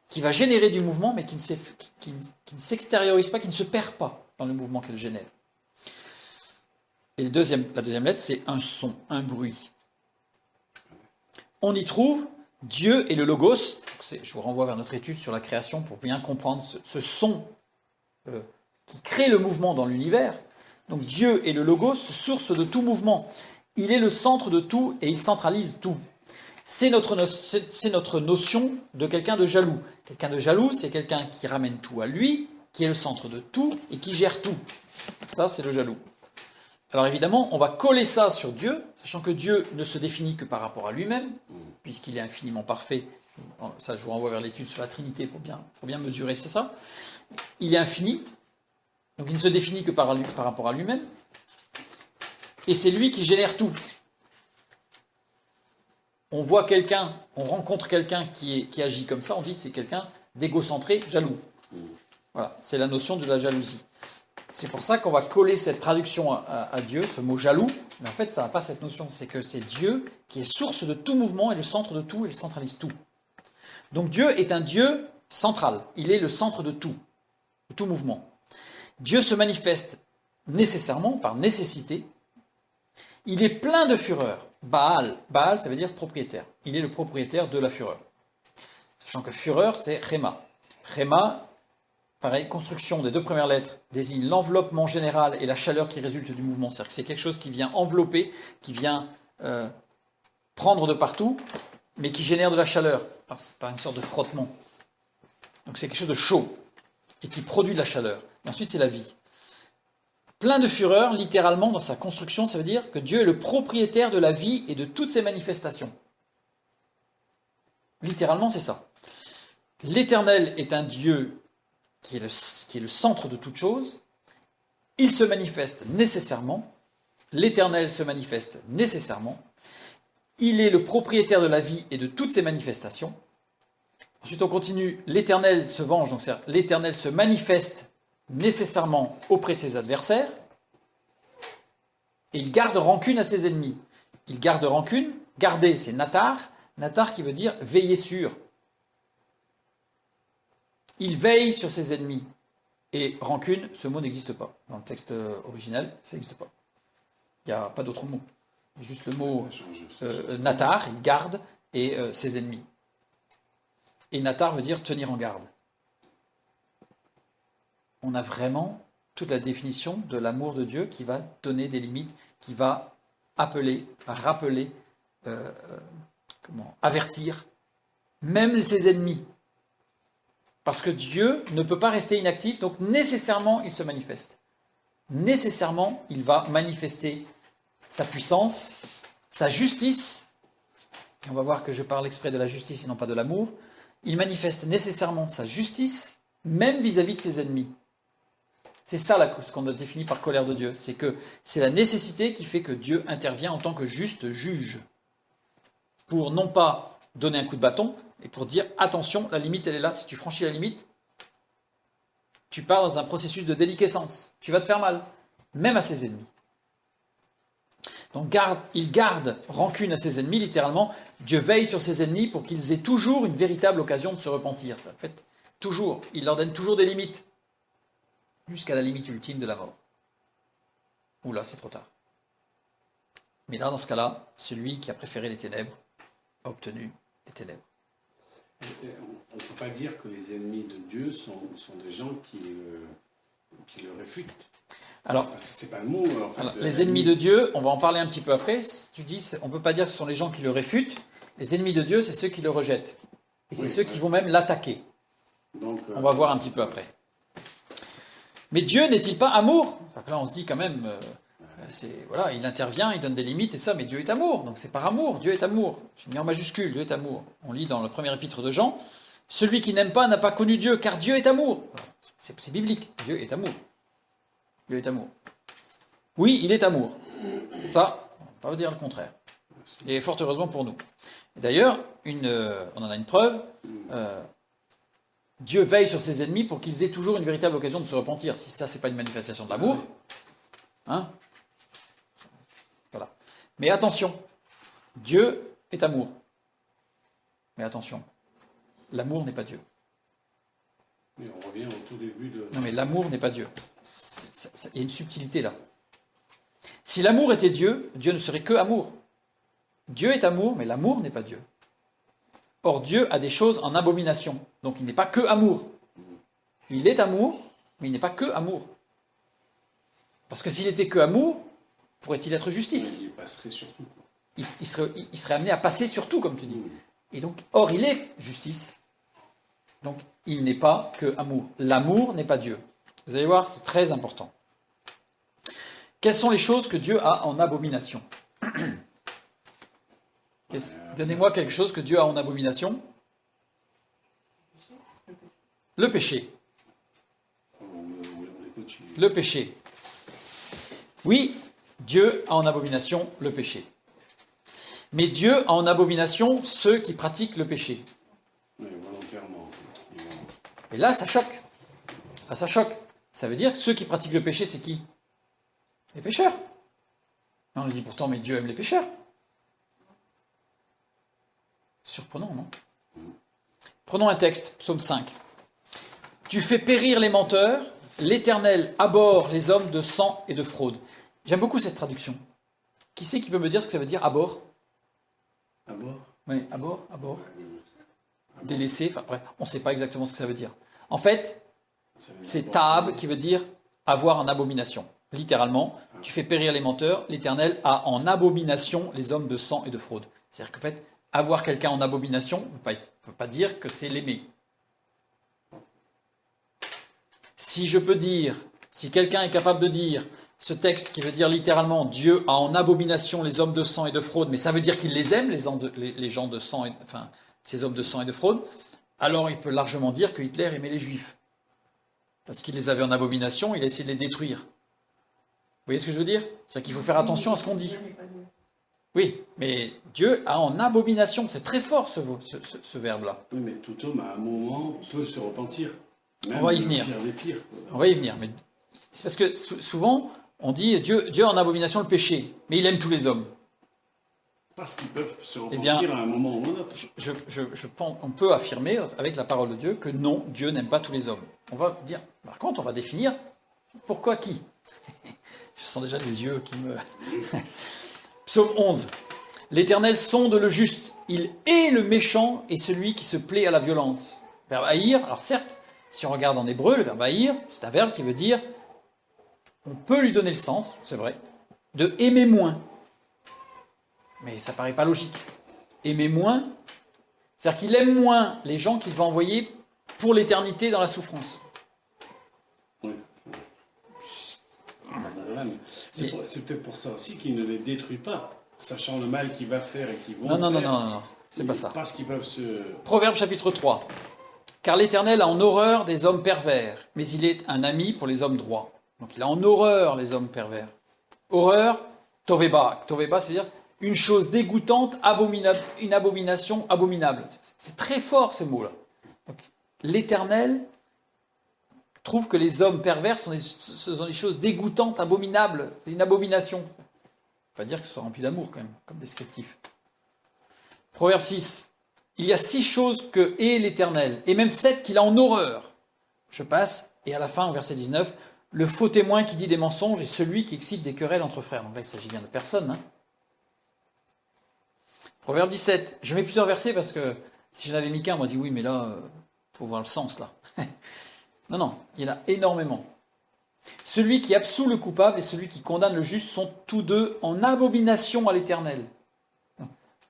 qui va générer du mouvement, mais qui ne s'extériorise pas, qui ne se perd pas dans le mouvement qu'elle génère. Et la deuxième lettre, c'est un son, un bruit. On y trouve Dieu et le Logos. Je vous renvoie vers notre étude sur la création pour bien comprendre ce son qui crée le mouvement dans l'univers. Donc Dieu est le Logos, source de tout mouvement. Il est le centre de tout et il centralise tout. C'est notre notion de quelqu'un de jaloux. Quelqu'un de jaloux, c'est quelqu'un qui ramène tout à lui, qui est le centre de tout et qui gère tout. Ça, c'est le jaloux. Alors évidemment, on va coller ça sur Dieu, sachant que Dieu ne se définit que par rapport à lui-même, puisqu'il est infiniment parfait. Ça, je vous renvoie vers l'étude sur la Trinité pour bien mesurer, c'est ça. Il est infini, donc il ne se définit que par rapport à lui-même, et c'est lui qui génère tout. On voit quelqu'un, on rencontre quelqu'un qui agit comme ça, on dit c'est quelqu'un d'égocentré, jaloux. Voilà, c'est la notion de la jalousie. C'est pour ça qu'on va coller cette traduction à Dieu, ce mot jaloux, mais en fait ça n'a pas cette notion, c'est que c'est Dieu qui est source de tout mouvement et le centre de tout, et il centralise tout. Donc Dieu est un Dieu central, il est le centre de tout mouvement. Dieu se manifeste nécessairement, par nécessité, il est plein de fureur. Baal, ça veut dire propriétaire, il est le propriétaire de la fureur. Sachant que fureur, c'est Réma. Réma, pareil, construction des deux premières lettres, désigne l'enveloppement général et la chaleur qui résulte du mouvement. C'est-à-dire que c'est quelque chose qui vient envelopper, qui vient prendre de partout, mais qui génère de la chaleur, par une sorte de frottement. Donc c'est quelque chose de chaud, et qui produit de la chaleur. Et ensuite, c'est la vie. Plein de fureur, littéralement, dans sa construction, ça veut dire que Dieu est le propriétaire de la vie et de toutes ses manifestations. Littéralement, c'est ça. L'Éternel est un Dieu qui est le centre de toute chose. Il se manifeste nécessairement. L'Éternel se manifeste nécessairement. Il est le propriétaire de la vie et de toutes ses manifestations. Ensuite, on continue. L'Éternel se venge, donc c'est-à-dire l'Éternel se manifeste nécessairement auprès de ses adversaires. Et il garde rancune à ses ennemis. Il garde rancune. Garder, c'est natar. Natar qui veut dire veiller sur. Il veille sur ses ennemis. Et rancune, ce mot n'existe pas. Dans le texte original, ça n'existe pas. Il n'y a pas d'autre mot. Il y a juste le mot Natar, il garde, et ses ennemis. Et Natar veut dire tenir en garde. On a vraiment toute la définition de l'amour de Dieu qui va donner des limites, qui va appeler, rappeler, avertir, même ses ennemis. Parce que Dieu ne peut pas rester inactif, donc nécessairement il se manifeste. Nécessairement il va manifester sa puissance, sa justice. Et on va voir que je parle exprès de la justice et non pas de l'amour. Il manifeste nécessairement sa justice, même vis-à-vis de ses ennemis. C'est ça là, ce qu'on a défini par colère de Dieu. C'est que c'est la nécessité qui fait que Dieu intervient en tant que juste juge. Pour non pas donner un coup de bâton, et pour dire attention, la limite elle est là. Si tu franchis la limite, tu pars dans un processus de déliquescence. Tu vas te faire mal, même à ses ennemis. Donc il garde rancune à ses ennemis, littéralement. Dieu veille sur ses ennemis pour qu'ils aient toujours une véritable occasion de se repentir. En fait, toujours. Il leur donne toujours des limites. Jusqu'à la limite ultime de la mort. Oula, c'est trop tard. Mais là, dans ce cas-là, celui qui a préféré les ténèbres a obtenu les ténèbres. On ne peut pas dire que les ennemis de Dieu sont des gens qui le réfutent. Alors, c'est pas le mot. En fait, alors, les ennemis de Dieu, on va en parler un petit peu après. Tu dis, on ne peut pas dire que ce sont les gens qui le réfutent. Les ennemis de Dieu, c'est ceux qui le rejettent. Et c'est ceux qui vont même l'attaquer. Donc, on va voir un petit peu après. Mais Dieu n'est-il pas amour? Là, on se dit quand même, voilà, il intervient, il donne des limites et ça, mais Dieu est amour. Donc c'est par amour, Dieu est amour. J'ai mis en majuscule, Dieu est amour. On lit dans le premier épître de Jean, celui qui n'aime pas n'a pas connu Dieu, car Dieu est amour. C'est biblique, Dieu est amour. Dieu est amour. Oui, il est amour. Ça, on ne va pas dire le contraire. Et fort heureusement pour nous. D'ailleurs, on en a une preuve. Dieu veille sur ses ennemis pour qu'ils aient toujours une véritable occasion de se repentir. Si ça, c'est pas une manifestation de l'amour, hein? Voilà. Mais attention, Dieu est amour. Mais attention, l'amour n'est pas Dieu. Mais on revient au tout début de... Non, mais l'amour n'est pas Dieu. Il y a une subtilité là. Si l'amour était Dieu, Dieu ne serait que amour. Dieu est amour, mais l'amour n'est pas Dieu. Or, Dieu a des choses en abomination. Donc, il n'est pas que amour. Il est amour, mais il n'est pas que amour. Parce que s'il était que amour, pourrait-il être justice? Il passerait sur tout. Il serait amené à passer sur tout, comme tu dis. Et donc, or, il est justice. Donc, il n'est pas que amour. L'amour n'est pas Dieu. Vous allez voir, c'est très important. Quelles sont les choses que Dieu a en abomination? Donnez-moi quelque chose que Dieu a en abomination. Le péché. Le péché. Oui, Dieu a en abomination le péché. Mais Dieu a en abomination ceux qui pratiquent le péché. Oui, volontairement. Et là, ça choque. Là, ça choque. Ça veut dire que ceux qui pratiquent le péché, c'est qui? Les pécheurs. On dit pourtant, mais Dieu aime les pécheurs. Surprenant, non? Prenons un texte, psaume 5. Tu fais périr les menteurs, l'Éternel abhorre les hommes de sang et de fraude. J'aime beaucoup cette traduction. Qui c'est qui peut me dire ce que ça veut dire, abhorre? Abhorre? Oui, abhorre, abhorre. Délaissé, enfin bref, on ne sait pas exactement ce que ça veut dire. En fait, c'est taab qui veut dire avoir en abomination. Littéralement, tu fais périr les menteurs, l'Éternel a en abomination les hommes de sang et de fraude. C'est-à-dire qu'en fait, avoir quelqu'un en abomination ne peut pas dire que c'est l'aimer. Si je peux dire, si quelqu'un est capable de dire ce texte qui veut dire littéralement Dieu a en abomination les hommes de sang et de fraude, mais ça veut dire qu'il les aime, les gens de sang, enfin ces hommes de sang et de fraude, alors il peut largement dire que Hitler aimait les Juifs. Parce qu'il les avait en abomination, il a essayé de les détruire. Vous voyez ce que je veux dire? C'est-à-dire qu'il faut faire attention à ce qu'on dit. Oui, mais Dieu a en abomination, c'est très fort ce verbe-là. Oui, mais tout homme à un moment peut se repentir. Même on va y venir. Le pire des pires. On va y venir. Mais c'est parce que souvent, on dit Dieu a en abomination le péché, mais il aime tous les hommes. Parce qu'ils peuvent se Eh bien, repentir à un moment ou à un autre. je pense, on peut affirmer avec la parole de Dieu que non, Dieu n'aime pas tous les hommes. On va dire, par contre, on va définir pourquoi qui. Je sens déjà les yeux qui me... Psaume 11. L'Éternel sonde le juste. Il hait le méchant et celui qui se plaît à la violence. Verbe haïr, alors certes, si on regarde en hébreu, le verbe haïr, c'est un verbe qui veut dire, on peut lui donner le sens, c'est vrai, de aimer moins. Mais ça paraît pas logique. Aimer moins, c'est-à-dire qu'il aime moins les gens qu'il va envoyer pour l'éternité dans la souffrance. Oui. C'est peut-être pour ça aussi qu'il ne les détruit pas, sachant le mal qu'il va faire et qu'ils vont faire. Non, c'est pas ça. Parce qu'ils peuvent se... Proverbe chapitre 3. Car l'Éternel a en horreur des hommes pervers, mais il est un ami pour les hommes droits. Donc il a en horreur les hommes pervers. Horreur, toveba. Toveba, c'est-à-dire une chose dégoûtante, abominable, une abomination abominable. C'est très fort ces mots-là. Donc, l'Éternel trouve que les hommes pervers ce sont des choses dégoûtantes, abominables. C'est une abomination. Pas dire que ce soit rempli d'amour quand même, comme descriptif. Proverbe 6. Il y a 6 choses que hait l'Éternel, et même 7 qu'il a en horreur. Je passe, et à la fin, au verset 19, le faux témoin qui dit des mensonges et celui qui excite des querelles entre frères. Donc là, il s'agit bien de personne. Hein. Proverbe 17. Je mets plusieurs versets parce que si j'en avais mis qu'un, on m'a dit oui, mais là, il faut voir le sens là. Non, il y en a énormément. Celui qui absout le coupable et celui qui condamne le juste sont tous deux en abomination à l'Éternel.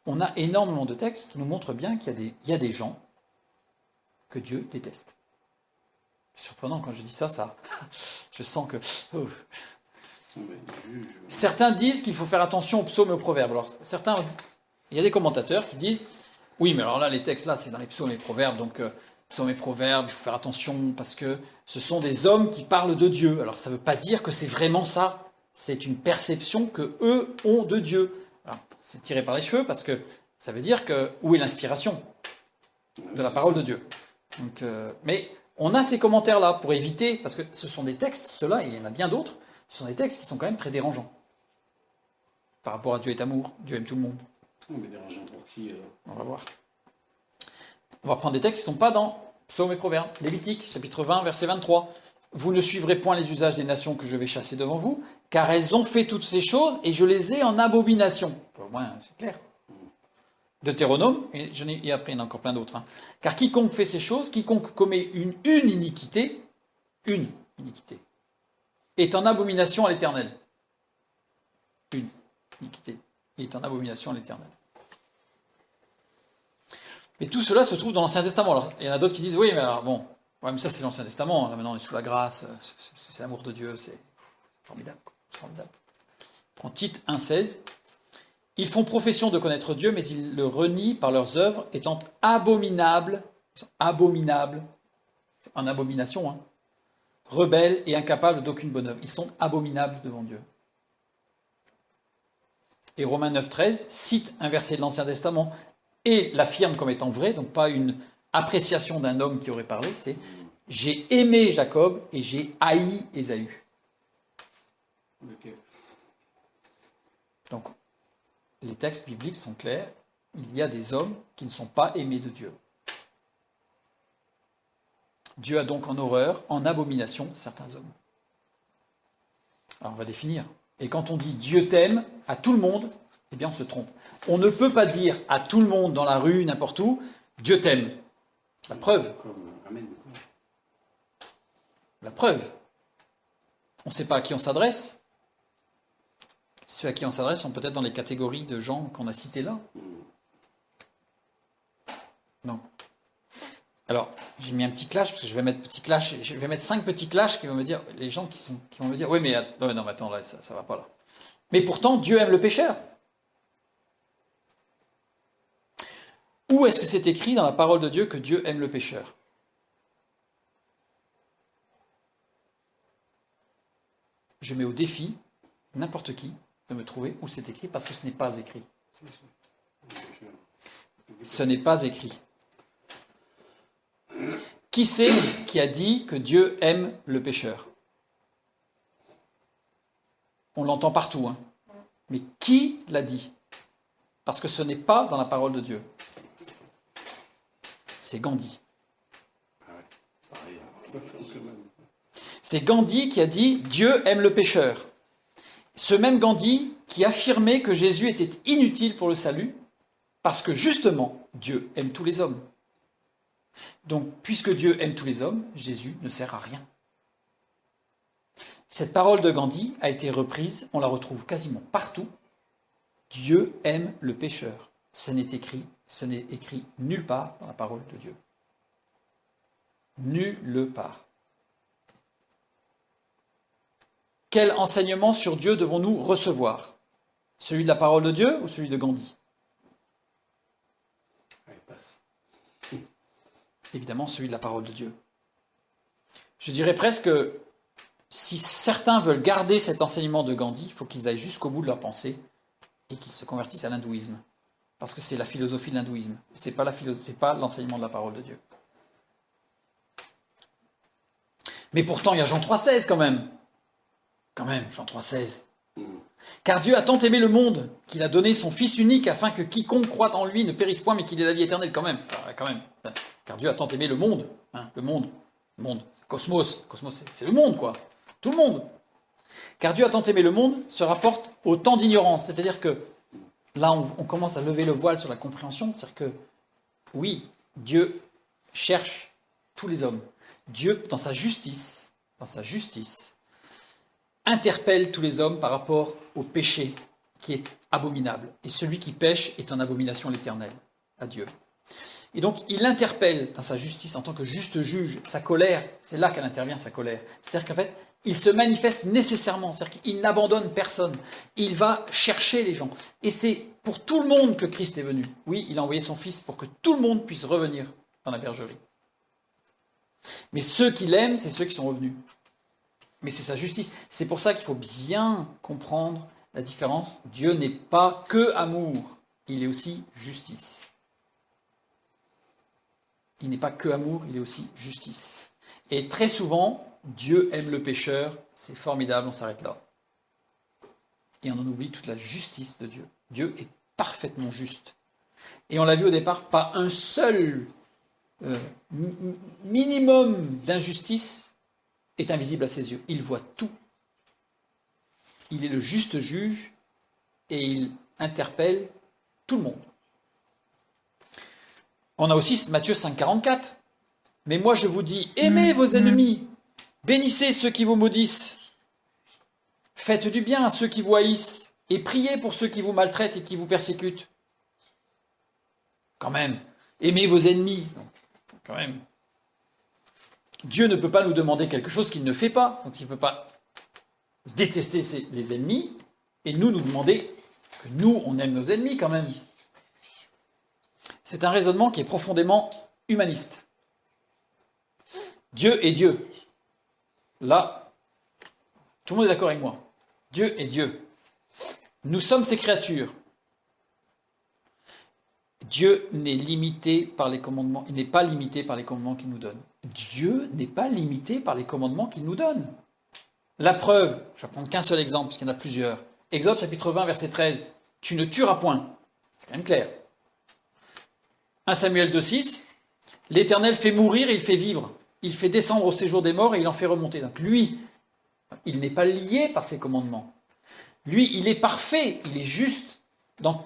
On a énormément de textes qui nous montrent bien qu'il y a des gens que Dieu déteste. C'est surprenant quand je dis ça, je sens que... Certains disent qu'il faut faire attention aux psaumes et aux proverbes. Alors, il y a des commentateurs qui disent, oui, mais alors là, les textes là, c'est dans les psaumes et proverbes, donc psaumes et proverbes, il faut faire attention parce que ce sont des hommes qui parlent de Dieu. Alors, ça ne veut pas dire que c'est vraiment ça. C'est une perception que eux ont de Dieu. Alors, c'est tiré par les cheveux parce que ça veut dire que où est l'inspiration de la parole de Dieu. Donc, mais on a ces commentaires-là pour éviter, parce que ce sont des textes, ceux-là, et il y en a bien d'autres, ce sont des textes qui sont quand même très dérangeants. Par rapport à Dieu est amour, Dieu aime tout le monde. Mais dérangeant pour qui alors ? On va voir. On va prendre des textes qui ne sont pas dans Psaumes et Proverbes. Lévitique, chapitre 20, verset 23. Vous ne suivrez point les usages des nations que je vais chasser devant vous, car elles ont fait toutes ces choses et je les ai en abomination. Au moins, c'est clair. Deutéronome, et après il y en a encore plein d'autres. Hein. Car quiconque fait ces choses, quiconque commet une iniquité, est en abomination à l'Éternel. Une iniquité est en abomination à l'Éternel. Et tout cela se trouve dans l'Ancien Testament. Alors, il y en a d'autres qui disent, oui, mais alors bon, ouais, mais ça c'est l'Ancien Testament, là, maintenant on est sous la grâce, c'est l'amour de Dieu, c'est formidable. Formidable. Prends Tite 1,16. Ils font profession de connaître Dieu, mais ils le renient par leurs œuvres, étant abominables, en abomination, hein, rebelles et incapables d'aucune bonne œuvre. Ils sont abominables devant Dieu. Et Romains 9,13 cite un verset de l'Ancien Testament et l'affirme comme étant vrai, donc pas une appréciation d'un homme qui aurait parlé, c'est « J'ai aimé Jacob et j'ai haï Ésaü ». Okay. Donc, les textes bibliques sont clairs, il y a des hommes qui ne sont pas aimés de Dieu. Dieu a donc en horreur, en abomination, certains hommes. Alors on va définir. Et quand on dit Dieu t'aime à tout le monde, eh bien on se trompe. On ne peut pas dire à tout le monde dans la rue, n'importe où, Dieu t'aime. La preuve. La preuve. On ne sait pas à qui on s'adresse. Ceux à qui on s'adresse sont peut-être dans les catégories de gens qu'on a cités là. Non. Alors, j'ai mis un petit clash, parce que je vais mettre 5 petits clashs qui vont me dire, les gens qui vont me dire, oui, mais non, mais attends, là, ça va pas là. Mais pourtant, Dieu aime le pécheur. Où est-ce que c'est écrit dans la parole de Dieu que Dieu aime le pécheur ? Je mets au défi n'importe qui de me trouver où c'est écrit, parce que ce n'est pas écrit. Ce n'est pas écrit. Qui c'est qui a dit que Dieu aime le pécheur ? On l'entend partout, hein. Mais qui l'a dit ? parce que ce n'est pas dans la parole de Dieu. C'est Gandhi. C'est Gandhi qui a dit « Dieu aime le pécheur ». Ce même Gandhi qui affirmait que Jésus était inutile pour le salut, parce que justement, Dieu aime tous les hommes. Donc, puisque Dieu aime tous les hommes, Jésus ne sert à rien. Cette parole de Gandhi a été reprise, on la retrouve quasiment partout. Dieu aime le pécheur. Ce n'est écrit nulle part dans la parole de Dieu. Nulle part. Quel enseignement sur Dieu devons-nous recevoir? Celui de la parole de Dieu ou celui de Gandhi? Évidemment, celui de la parole de Dieu. Je dirais presque que si certains veulent garder cet enseignement de Gandhi, il faut qu'ils aillent jusqu'au bout de leur pensée et qu'ils se convertissent à l'hindouisme. Parce que c'est la philosophie de l'hindouisme. Ce n'est pas l'enseignement de la parole de Dieu. Mais pourtant, il y a Jean 3,16 quand même. Quand même, Jean 3,16. Car Dieu a tant aimé le monde qu'il a donné son Fils unique afin que quiconque croit en lui ne périsse point mais qu'il ait la vie éternelle quand même. Car Dieu a tant aimé le monde. Le monde. Cosmos, c'est le monde quoi. Tout le monde. Car Dieu a tant aimé le monde se rapporte au temps d'ignorance. C'est-à-dire que là on commence à lever le voile sur la compréhension. C'est-à-dire que oui, Dieu cherche tous les hommes. Dieu, dans sa justice, interpelle tous les hommes par rapport au péché qui est abominable. Et celui qui pêche est en abomination l'éternel à Dieu. Et donc, il interpelle dans sa justice en tant que juste juge, sa colère, c'est là qu'elle intervient, sa colère. C'est-à-dire qu'en fait, il se manifeste nécessairement, c'est-à-dire qu'il n'abandonne personne. Il va chercher les gens. Et c'est pour tout le monde que Christ est venu. Oui, il a envoyé son Fils pour que tout le monde puisse revenir dans la bergerie. Mais ceux qui l'aiment, c'est ceux qui sont revenus. Mais c'est sa justice. C'est pour ça qu'il faut bien comprendre la différence. Dieu n'est pas que amour, il est aussi justice. Il n'est pas que amour, il est aussi justice. Et très souvent, Dieu aime le pécheur, c'est formidable, on s'arrête là. Et on en oublie toute la justice de Dieu. Dieu est parfaitement juste. Et on l'a vu au départ, pas un seul minimum d'injustice est invisible à ses yeux. Il voit tout. Il est le juste juge et il interpelle tout le monde. On a aussi Matthieu 5,44. Mais moi je vous dis, aimez vos ennemis, bénissez ceux qui vous maudissent, faites du bien à ceux qui vous haïssent et priez pour ceux qui vous maltraitent et qui vous persécutent. Quand même, aimez vos ennemis. Quand même. Dieu ne peut pas nous demander quelque chose qu'il ne fait pas. Donc il ne peut pas détester les ennemis et nous demander que nous, on aime nos ennemis quand même. C'est un raisonnement qui est profondément humaniste. Dieu est Dieu. Là, tout le monde est d'accord avec moi. Dieu est Dieu. Nous sommes ses créatures. Dieu n'est limité par les commandements. Il n'est pas limité par les commandements qu'il nous donne. Dieu n'est pas limité par les commandements qu'il nous donne. La preuve, je vais prendre qu'un seul exemple, parce qu'il y en a plusieurs. Exode chapitre 20, verset 13. Tu ne tueras point. C'est quand même clair. 1 Samuel 2,6. L'Éternel fait mourir et il fait vivre. Il fait descendre au séjour des morts et il en fait remonter. Donc lui, il n'est pas lié par ses commandements. Lui, il est parfait, il est juste. Dans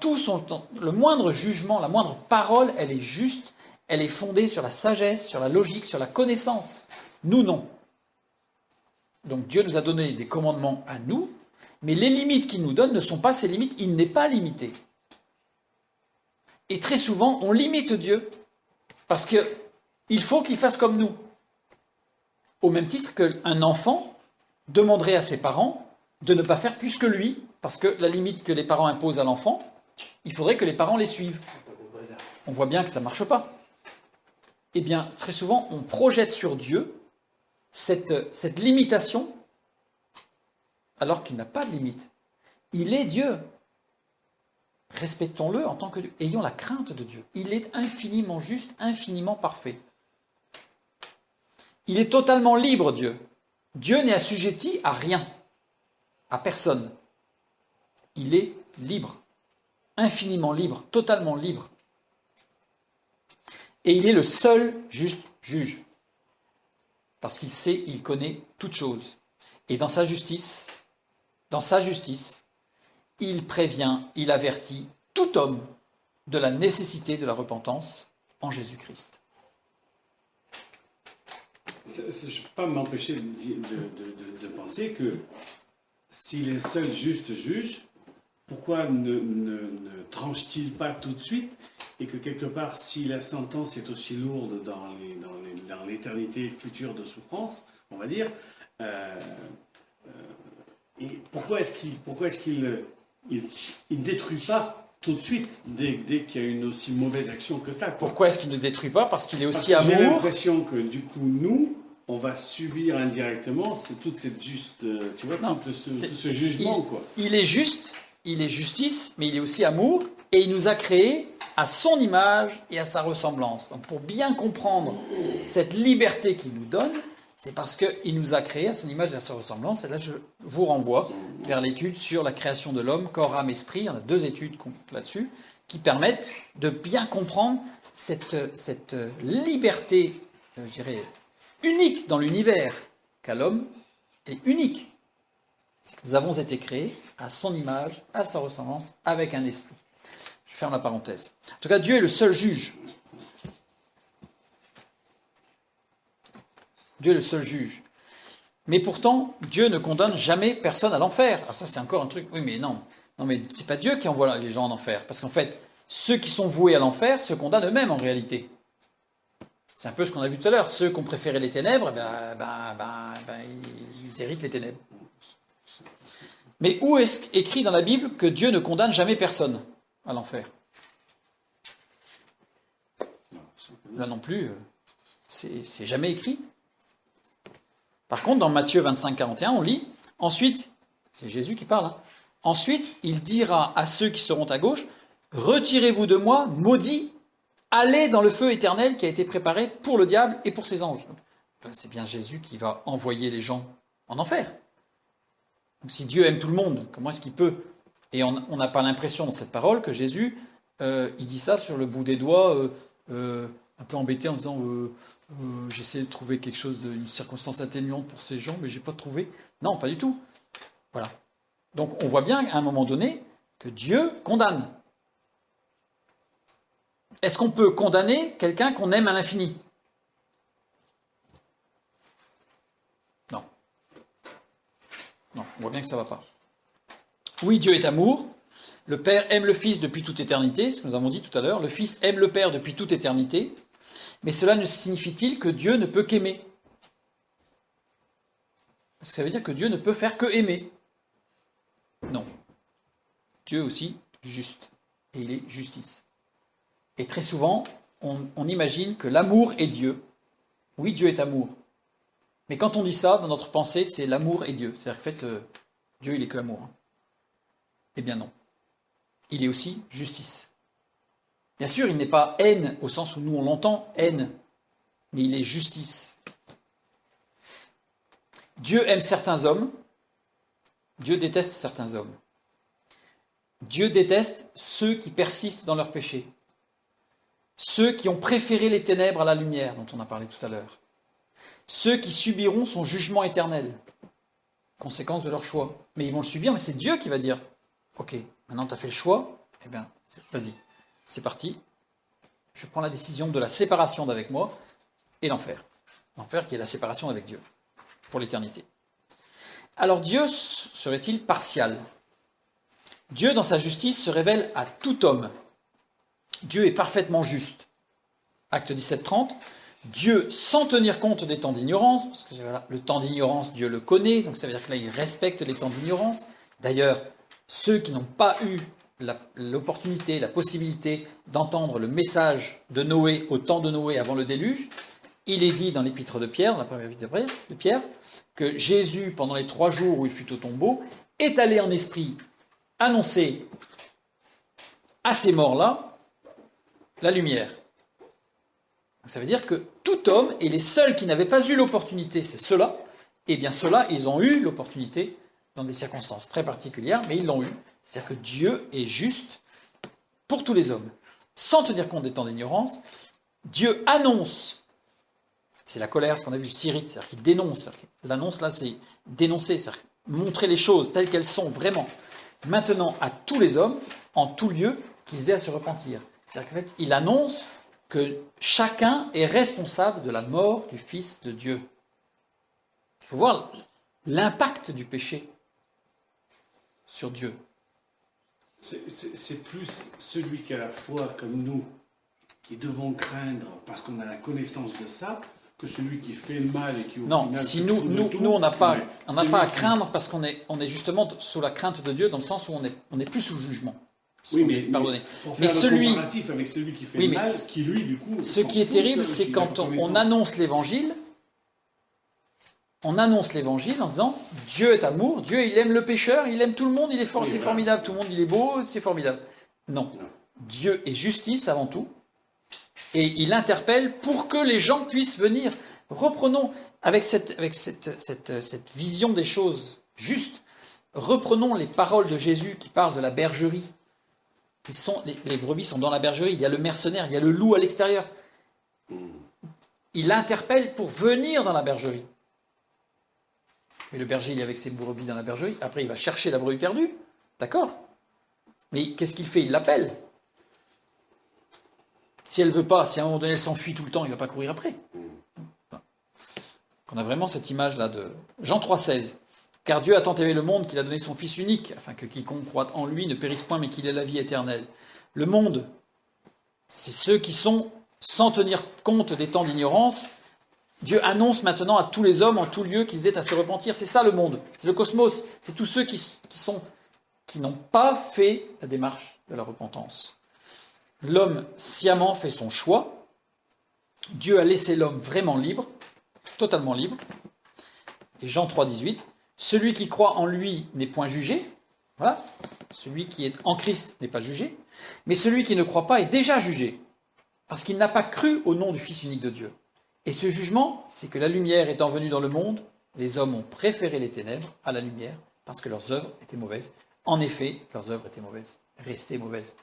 le moindre jugement, la moindre parole, elle est juste. Elle est fondée sur la sagesse, sur la logique, sur la connaissance. Nous, non. Donc Dieu nous a donné des commandements à nous, mais les limites qu'il nous donne ne sont pas ses limites. Il n'est pas limité. Et très souvent, on limite Dieu parce qu'il faut qu'il fasse comme nous. Au même titre qu'un enfant demanderait à ses parents de ne pas faire plus que lui, parce que la limite que les parents imposent à l'enfant, il faudrait que les parents les suivent. On voit bien que ça ne marche pas. Eh bien, très souvent, on projette sur Dieu cette limitation, alors qu'il n'a pas de limite. Il est Dieu. Respectons-le en tant que Dieu. Ayons la crainte de Dieu. Il est infiniment juste, infiniment parfait. Il est totalement libre, Dieu. Dieu n'est assujetti à rien, à personne. Il est libre. infiniment libre, totalement libre. Et il est le seul juste juge. Parce qu'il sait, il connaît toutes choses. Et dans sa justice, il prévient, il avertit tout homme de la nécessité de la repentance en Jésus-Christ. Je ne peux pas m'empêcher de penser que s'il est seul juste juge, pourquoi ne tranche-t-il pas tout de suite et que quelque part, si la sentence est aussi lourde dans l'éternité future de souffrance, on va dire, et pourquoi est-ce qu'il détruit pas tout de suite dès qu'il y a une aussi mauvaise action que ça? Pourquoi est-ce qu'il ne détruit pas? Parce qu'il est aussi Parce que amour. J'ai l'impression que du coup, nous, on va subir indirectement toute cette juste, tu vois, Non, tout ce jugement, quoi. Il est juste, il est justice, mais il est aussi amour, et il nous a créés à son image et à sa ressemblance. Donc pour bien comprendre cette liberté qu'il nous donne, c'est parce qu'il nous a créés à son image et à sa ressemblance. Et là, je vous renvoie vers l'étude sur la création de l'homme, corps, âme, esprit. Il y en a 2 études là-dessus qui permettent de bien comprendre cette liberté, je dirais, unique dans l'univers qu'a l'homme, est unique. C'est que nous avons été créés à son image, à sa ressemblance, avec un esprit. Je ferme la parenthèse. En tout cas, Dieu est le seul juge. Dieu est le seul juge. Mais pourtant, Dieu ne condamne jamais personne à l'enfer. Alors ça, c'est encore un truc... Oui, mais non. Non, mais c'est pas Dieu qui envoie les gens en enfer. Parce qu'en fait, ceux qui sont voués à l'enfer se condamnent eux-mêmes en réalité. C'est un peu ce qu'on a vu tout à l'heure. Ceux qui ont préféré les ténèbres, ils héritent les ténèbres. Mais où est-ce écrit dans la Bible que Dieu ne condamne jamais personne à l'enfer? Là non plus, c'est jamais écrit. Par contre, dans Matthieu 25, 41, on lit, ensuite, c'est Jésus qui parle, hein, ensuite, il dira à ceux qui seront à gauche, retirez-vous de moi, maudits, allez dans le feu éternel qui a été préparé pour le diable et pour ses anges. C'est bien Jésus qui va envoyer les gens en enfer. Donc si Dieu aime tout le monde, comment est-ce qu'il peut? Et on n'a pas l'impression dans cette parole que Jésus, il dit ça sur le bout des doigts, un peu embêté en disant j'essaie de trouver quelque chose, une circonstance atténuante pour ces gens, mais j'ai pas trouvé. Non, pas du tout. Voilà. Donc on voit bien à un moment donné que Dieu condamne. Est-ce qu'on peut condamner quelqu'un qu'on aime à l'infini? Non. Non, on voit bien que ça ne va pas. Oui, Dieu est amour. Le Père aime le Fils depuis toute éternité, ce que nous avons dit tout à l'heure. Le Fils aime le Père depuis toute éternité. Mais cela ne signifie-t-il que Dieu ne peut qu'aimer? Ça veut dire que Dieu ne peut faire que aimer? Non. Dieu est aussi juste. Et il est justice. Et très souvent, on imagine que l'amour est Dieu. Oui, Dieu est amour. Mais quand on dit ça, dans notre pensée, c'est l'amour et Dieu. C'est-à-dire qu'en fait, Dieu, il est que amour. Eh bien non. Il est aussi justice. Bien sûr, il n'est pas haine au sens où nous on l'entend, haine, mais il est justice. Dieu aime certains hommes, Dieu déteste certains hommes. Dieu déteste ceux qui persistent dans leur péché, ceux qui ont préféré les ténèbres à la lumière, dont on a parlé tout à l'heure, ceux qui subiront son jugement éternel, conséquence de leur choix. Mais ils vont le subir, mais c'est Dieu qui va dire, ok, maintenant tu as fait le choix, eh bien, vas-y. C'est parti, je prends la décision de la séparation d'avec moi et l'enfer. L'enfer qui est la séparation avec Dieu, pour l'éternité. Alors Dieu serait-il partial? Dieu, dans sa justice, se révèle à tout homme. Dieu est parfaitement juste. Acte 17-30, Dieu, sans tenir compte des temps d'ignorance, parce que voilà, le temps d'ignorance, Dieu le connaît, donc ça veut dire que là, il respecte les temps d'ignorance. D'ailleurs, ceux qui n'ont pas eu l'opportunité, la possibilité d'entendre le message de Noé au temps de Noé avant le déluge, il est dit dans l'épître de Pierre, dans la première épître de Pierre, que Jésus, pendant les 3 jours où il fut au tombeau, est allé en esprit annoncer à ces morts-là la lumière. Donc ça veut dire que tout homme, et les seuls qui n'avaient pas eu l'opportunité, c'est ceux-là, eh bien ceux-là, ils ont eu l'opportunité dans des circonstances très particulières, mais ils l'ont eu. C'est-à-dire que Dieu est juste pour tous les hommes, sans tenir compte des temps d'ignorance, Dieu annonce, c'est la colère, ce qu'on a vu, Sirite, c'est-à-dire qu'il dénonce. L'annonce là, c'est dénoncer, c'est-à-dire montrer les choses telles qu'elles sont vraiment. Maintenant, à tous les hommes, en tout lieu, qu'ils aient à se repentir. C'est-à-dire qu'en fait, il annonce que chacun est responsable de la mort du Fils de Dieu. Il faut voir l'impact du péché sur Dieu. C'est plus celui qui a la foi comme nous, qui devons craindre parce qu'on a la connaissance de ça, que celui qui fait le mal et qui au non, final si se nous, fout de nous, tout, nous, on n'a pas, ouais, on n'a c'est pas à lui qui- craindre parce qu'on est justement sous la crainte de Dieu, dans le sens où on est plus sous jugement. Oui, On mais, est pardonné. pour Mais faire celui- le comparatif avec celui qui fait Oui, le mais mal, qui lui, du coup... Ce s'en qui est fout, terrible, ça, c'est qu'il a quand pas on connaissance. annonce l'évangile, on annonce l'évangile en disant Dieu est amour, Dieu il aime le pécheur, il aime tout le monde, il est fort, Oui, c'est voilà. formidable, tout le monde il est beau, c'est formidable. Non. Non. Dieu est justice avant tout, et il interpelle pour que les gens puissent venir. Reprenons, avec cette vision des choses justes, reprenons les paroles de Jésus qui parlent de la bergerie. Les brebis sont dans la bergerie, il y a le mercenaire, il y a le loup à l'extérieur. Il interpelle pour venir dans la bergerie. Mais le berger, il est avec ses brebis dans la bergerie, après il va chercher la brebis perdue, d'accord? Mais qu'est-ce qu'il fait? Il l'appelle. Si elle ne veut pas, si à un moment donné elle s'enfuit tout le temps, il ne va pas courir après. On a vraiment cette image-là de Jean 3,16. Car Dieu a tant aimé le monde qu'il a donné son Fils unique, afin que quiconque croit en lui ne périsse point, mais qu'il ait la vie éternelle. Le monde, c'est ceux qui sont, sans tenir compte des temps d'ignorance, Dieu annonce maintenant à tous les hommes, en tout lieu, qu'ils aient à se repentir. C'est ça le monde, c'est le cosmos, c'est tous ceux qui n'ont pas fait la démarche de la repentance. L'homme sciemment fait son choix. Dieu a laissé l'homme vraiment libre, totalement libre. Et Jean 3,18, celui qui croit en lui n'est point jugé. Voilà. Celui qui est en Christ n'est pas jugé. Mais celui qui ne croit pas est déjà jugé, parce qu'il n'a pas cru au nom du Fils unique de Dieu. Et ce jugement, c'est que la lumière étant venue dans le monde, les hommes ont préféré les ténèbres à la lumière, parce que leurs œuvres étaient mauvaises. En effet, leurs œuvres étaient mauvaises, restaient mauvaises.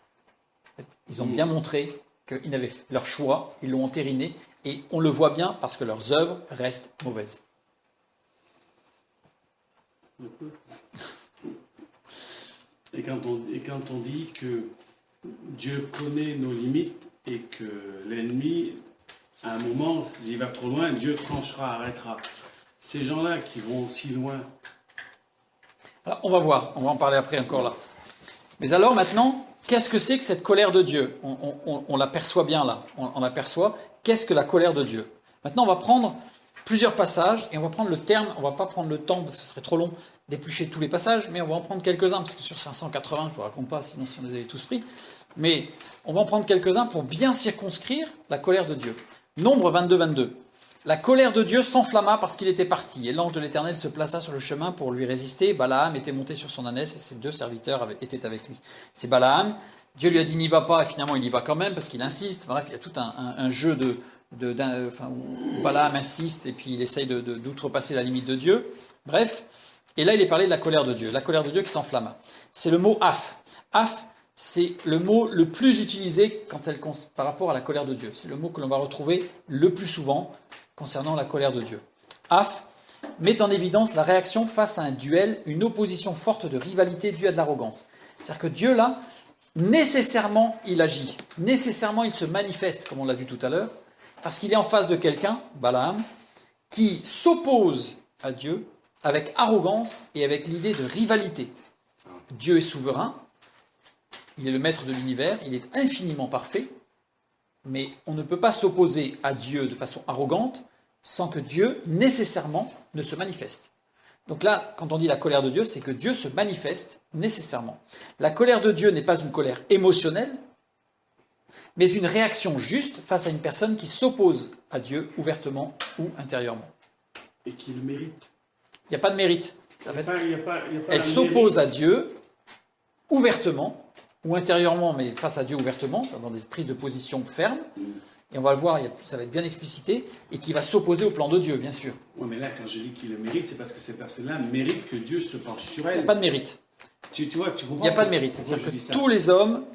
Ils ont bien montré qu'ils avaient fait leur choix, ils l'ont entériné, et on le voit bien parce que leurs œuvres restent mauvaises. Et quand on dit que Dieu connaît nos limites et que l'ennemi, à un moment, s'il va trop loin, Dieu tranchera, arrêtera. Ces gens-là qui vont si loin... Alors, on va voir, on va en parler après encore là. Mais alors maintenant, qu'est-ce que c'est que cette colère de Dieu? On l'aperçoit bien là, on l'aperçoit. Qu'est-ce que la colère de Dieu? Maintenant, on va prendre plusieurs passages et on va prendre le terme, on ne va pas prendre le temps parce que ce serait trop long d'éplucher tous les passages, mais on va en prendre quelques-uns parce que sur 580, je ne vous raconte pas, sinon si on les avait tous pris. Mais on va en prendre quelques-uns pour bien circonscrire la colère de Dieu. Nombre 22, 22. La colère de Dieu s'enflamma parce qu'il était parti, et l'ange de l'Éternel se plaça sur le chemin pour lui résister. Balaam était monté sur son ânesse, et ses deux serviteurs étaient avec lui. C'est Balaam. Dieu lui a dit n'y va pas, et finalement il y va quand même, parce qu'il insiste. Bref, il y a tout un jeu où Balaam insiste, et puis il essaye d'outrepasser la limite de Dieu. Bref, et là il est parlé de la colère de Dieu qui s'enflamma. C'est le mot « af ». « Af », c'est le mot le plus utilisé par rapport à la colère de Dieu. C'est le mot que l'on va retrouver le plus souvent concernant la colère de Dieu. Af met en évidence la réaction face à un duel, une opposition forte de rivalité due à de l'arrogance. C'est-à-dire que Dieu, là, nécessairement, il agit. Nécessairement, il se manifeste, comme on l'a vu tout à l'heure, parce qu'il est en face de quelqu'un, Balaam, qui s'oppose à Dieu avec arrogance et avec l'idée de rivalité. Dieu est souverain, il est le maître de l'univers, il est infiniment parfait, mais on ne peut pas s'opposer à Dieu de façon arrogante sans que Dieu, nécessairement, ne se manifeste. Donc là, quand on dit la colère de Dieu, c'est que Dieu se manifeste nécessairement. La colère de Dieu n'est pas une colère émotionnelle, mais une réaction juste face à une personne qui s'oppose à Dieu ouvertement ou intérieurement. Et qui le mérite. Il n'y a pas de mérite. Elle Elle s'oppose à Dieu ouvertement ou intérieurement, mais face à Dieu ouvertement, dans des prises de position fermes. Et on va le voir, ça va être bien explicité, et qui va s'opposer au plan de Dieu, bien sûr. Oui, mais là, quand je dis qu'il le mérite, c'est parce que ces personnes-là méritent que Dieu se penche sur elles. Il n'y a pas de mérite. Tu vois, tu comprends. Il n'y a pas de mérite. C'est-à-dire que tous les hommes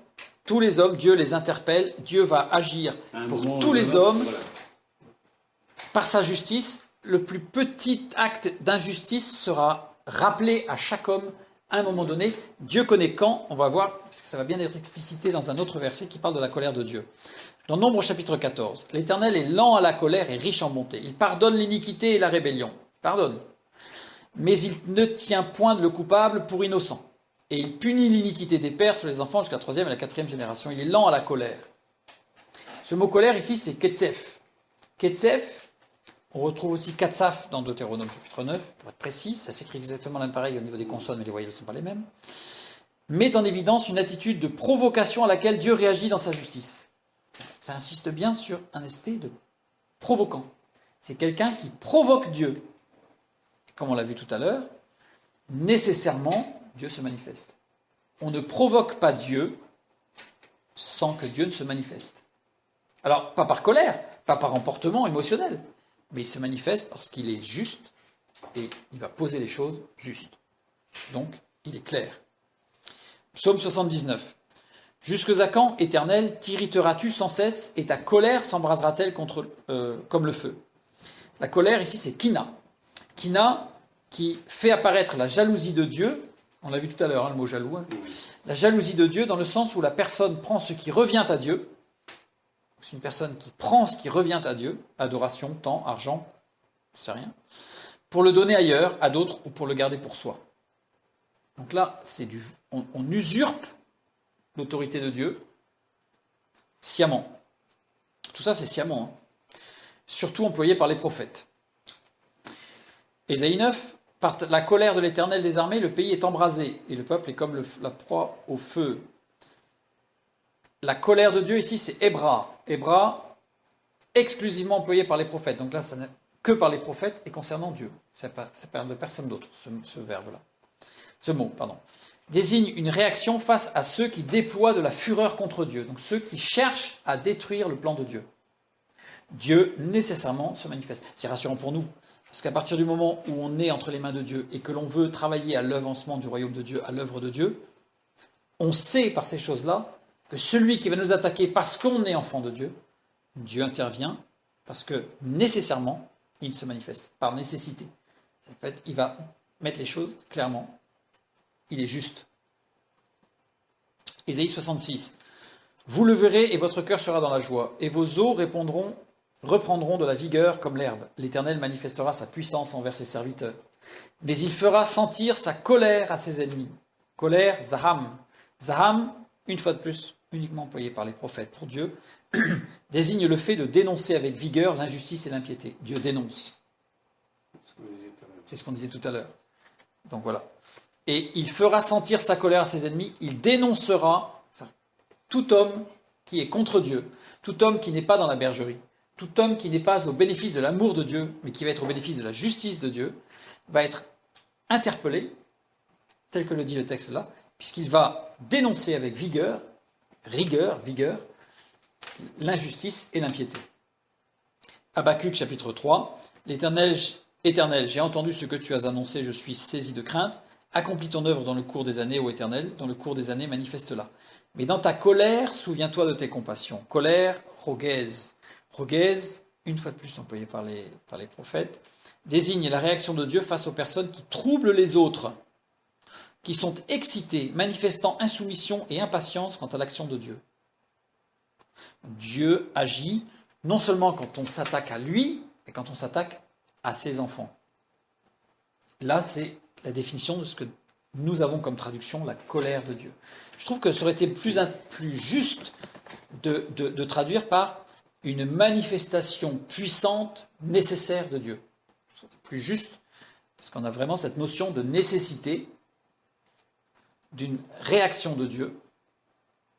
Tous les hommes, Dieu les interpelle, Dieu va agir pour tous les hommes. Voilà. Par sa justice, le plus petit acte d'injustice sera rappelé à chaque homme à un moment donné. Dieu connaît quand, on va voir, parce que ça va bien être explicité dans un autre verset qui parle de la colère de Dieu. Dans Nombre chapitre 14, l'Éternel est lent à la colère et riche en bonté. Il pardonne l'iniquité et la rébellion. Pardonne. Mais il ne tient point de le coupable pour innocent. Et il punit l'iniquité des pères sur les enfants jusqu'à la 3e et la 4e génération. Il est lent à la colère. Ce mot colère ici, c'est Ketsef. Ketsef, on retrouve aussi Katsaf dans Deutéronome chapitre 9, pour être précis. Ça s'écrit exactement la même pareil au niveau des consonnes, mais les voyelles ne sont pas les mêmes. Met en évidence une attitude de provocation à laquelle Dieu réagit dans sa justice. Ça insiste bien sur un aspect de provoquant. C'est quelqu'un qui provoque Dieu. Comme on l'a vu tout à l'heure, nécessairement, Dieu se manifeste. On ne provoque pas Dieu sans que Dieu ne se manifeste. Alors, pas par colère, pas par emportement émotionnel, mais il se manifeste parce qu'il est juste et il va poser les choses justes. Donc, il est clair. Psaume 79. Jusque à quand, Éternel, t'irriteras-tu sans cesse et ta colère s'embrasera-t-elle comme le feu? La colère ici, c'est Kina. Kina qui fait apparaître la jalousie de Dieu. On l'a vu tout à l'heure, le mot jaloux. La jalousie de Dieu dans le sens où la personne prend ce qui revient à Dieu. C'est une personne qui prend ce qui revient à Dieu, adoration, temps, argent, je ne sais rien, pour le donner ailleurs, à d'autres, ou pour le garder pour soi. Donc là, on usurpe l'autorité de Dieu sciemment. Tout ça, c'est sciemment. Surtout employé par les prophètes. Ésaïe 9, par la colère de l'Éternel des armées, le pays est embrasé, et le peuple est comme la proie au feu. La colère de Dieu ici, c'est Hébra. Hébra, exclusivement employé par les prophètes. Donc là, ça n'est que par les prophètes et concernant Dieu. Ça parle de personne d'autre, ce verbe-là. Ce mot, pardon. Désigne une réaction face à ceux qui déploient de la fureur contre Dieu. Donc ceux qui cherchent à détruire le plan de Dieu. Dieu, nécessairement, se manifeste. C'est rassurant pour nous. Parce qu'à partir du moment où on est entre les mains de Dieu et que l'on veut travailler à l'avancement du royaume de Dieu, à l'œuvre de Dieu, on sait par ces choses-là que celui qui va nous attaquer parce qu'on est enfant de Dieu, Dieu intervient parce que nécessairement, il se manifeste, par nécessité. En fait, il va mettre les choses clairement. Il est juste. Ésaïe 66. Vous le verrez et votre cœur sera dans la joie, et vos os reprendront de la vigueur comme l'herbe. L'Éternel manifestera sa puissance envers ses serviteurs. Mais il fera sentir sa colère à ses ennemis. Colère, Zaham. Zaham, une fois de plus, uniquement employé par les prophètes pour Dieu, désigne le fait de dénoncer avec vigueur l'injustice et l'impiété. Dieu dénonce. C'est ce qu'on disait tout à l'heure. Donc voilà. Et il fera sentir sa colère à ses ennemis. Il dénoncera tout homme qui est contre Dieu, tout homme qui n'est pas dans la bergerie, tout homme qui n'est pas au bénéfice de l'amour de Dieu, mais qui va être au bénéfice de la justice de Dieu, va être interpellé, tel que le dit le texte là, puisqu'il va dénoncer avec vigueur, vigueur, l'injustice et l'impiété. Habakkuk chapitre 3, Éternel, j'ai entendu ce que tu as annoncé, je suis saisi de crainte. Accomplis ton œuvre dans le cours des années, ô Éternel, dans le cours des années, manifeste-la. Mais dans ta colère, souviens-toi de tes compassions. Colère, rogez. Rogez, une fois de plus employé par les prophètes, désigne la réaction de Dieu face aux personnes qui troublent les autres, qui sont excitées, manifestant insoumission et impatience quant à l'action de Dieu. Dieu agit non seulement quand on s'attaque à lui, mais quand on s'attaque à ses enfants. Là, c'est la définition de ce que nous avons comme traduction, la colère de Dieu. Je trouve que ça aurait été plus juste de traduire par une manifestation puissante, nécessaire de Dieu. C'est plus juste, parce qu'on a vraiment cette notion de nécessité, d'une réaction de Dieu,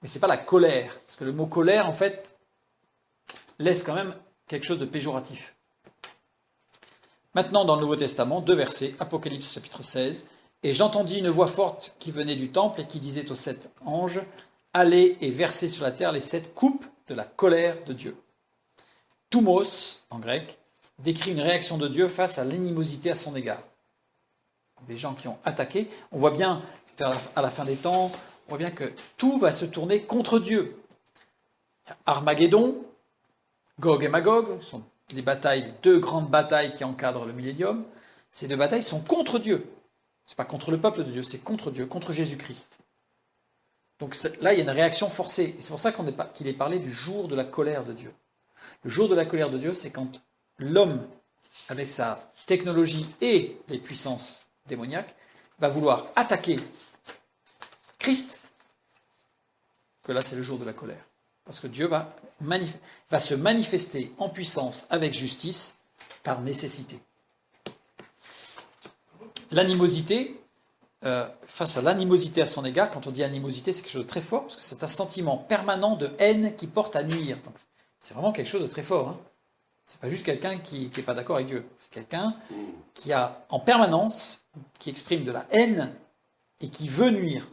mais ce n'est pas la colère, parce que le mot colère, en fait, laisse quand même quelque chose de péjoratif. Maintenant, dans le Nouveau Testament, 2 versets, Apocalypse chapitre 16, « Et j'entendis une voix forte qui venait du temple et qui disait aux 7 anges, « Allez et versez sur la terre les 7 coupes de la colère de Dieu. » Thumos, en grec, décrit une réaction de Dieu face à l'animosité à son égard. Des gens qui ont attaqué, on voit bien à la fin des temps, on voit bien que tout va se tourner contre Dieu. Armageddon, Gog et Magog, sont les batailles, 2 grandes batailles qui encadrent le millénium. Ces 2 batailles sont contre Dieu. Ce n'est pas contre le peuple de Dieu, c'est contre Dieu, contre Jésus-Christ. Donc là, il y a une réaction forcée. Et c'est pour ça qu'il est parlé du jour de la colère de Dieu. Le jour de la colère de Dieu, c'est quand l'homme, avec sa technologie et les puissances démoniaques, va vouloir attaquer Christ, que là, c'est le jour de la colère. Parce que Dieu va se manifester en puissance avec justice par nécessité. L'animosité, face à l'animosité à son égard, quand on dit animosité, c'est quelque chose de très fort, parce que c'est un sentiment permanent de haine qui porte à nuire. Donc, c'est vraiment quelque chose de très fort. Hein. C'est pas juste quelqu'un qui n'est pas d'accord avec Dieu. C'est quelqu'un qui a en permanence, qui exprime de la haine et qui veut nuire.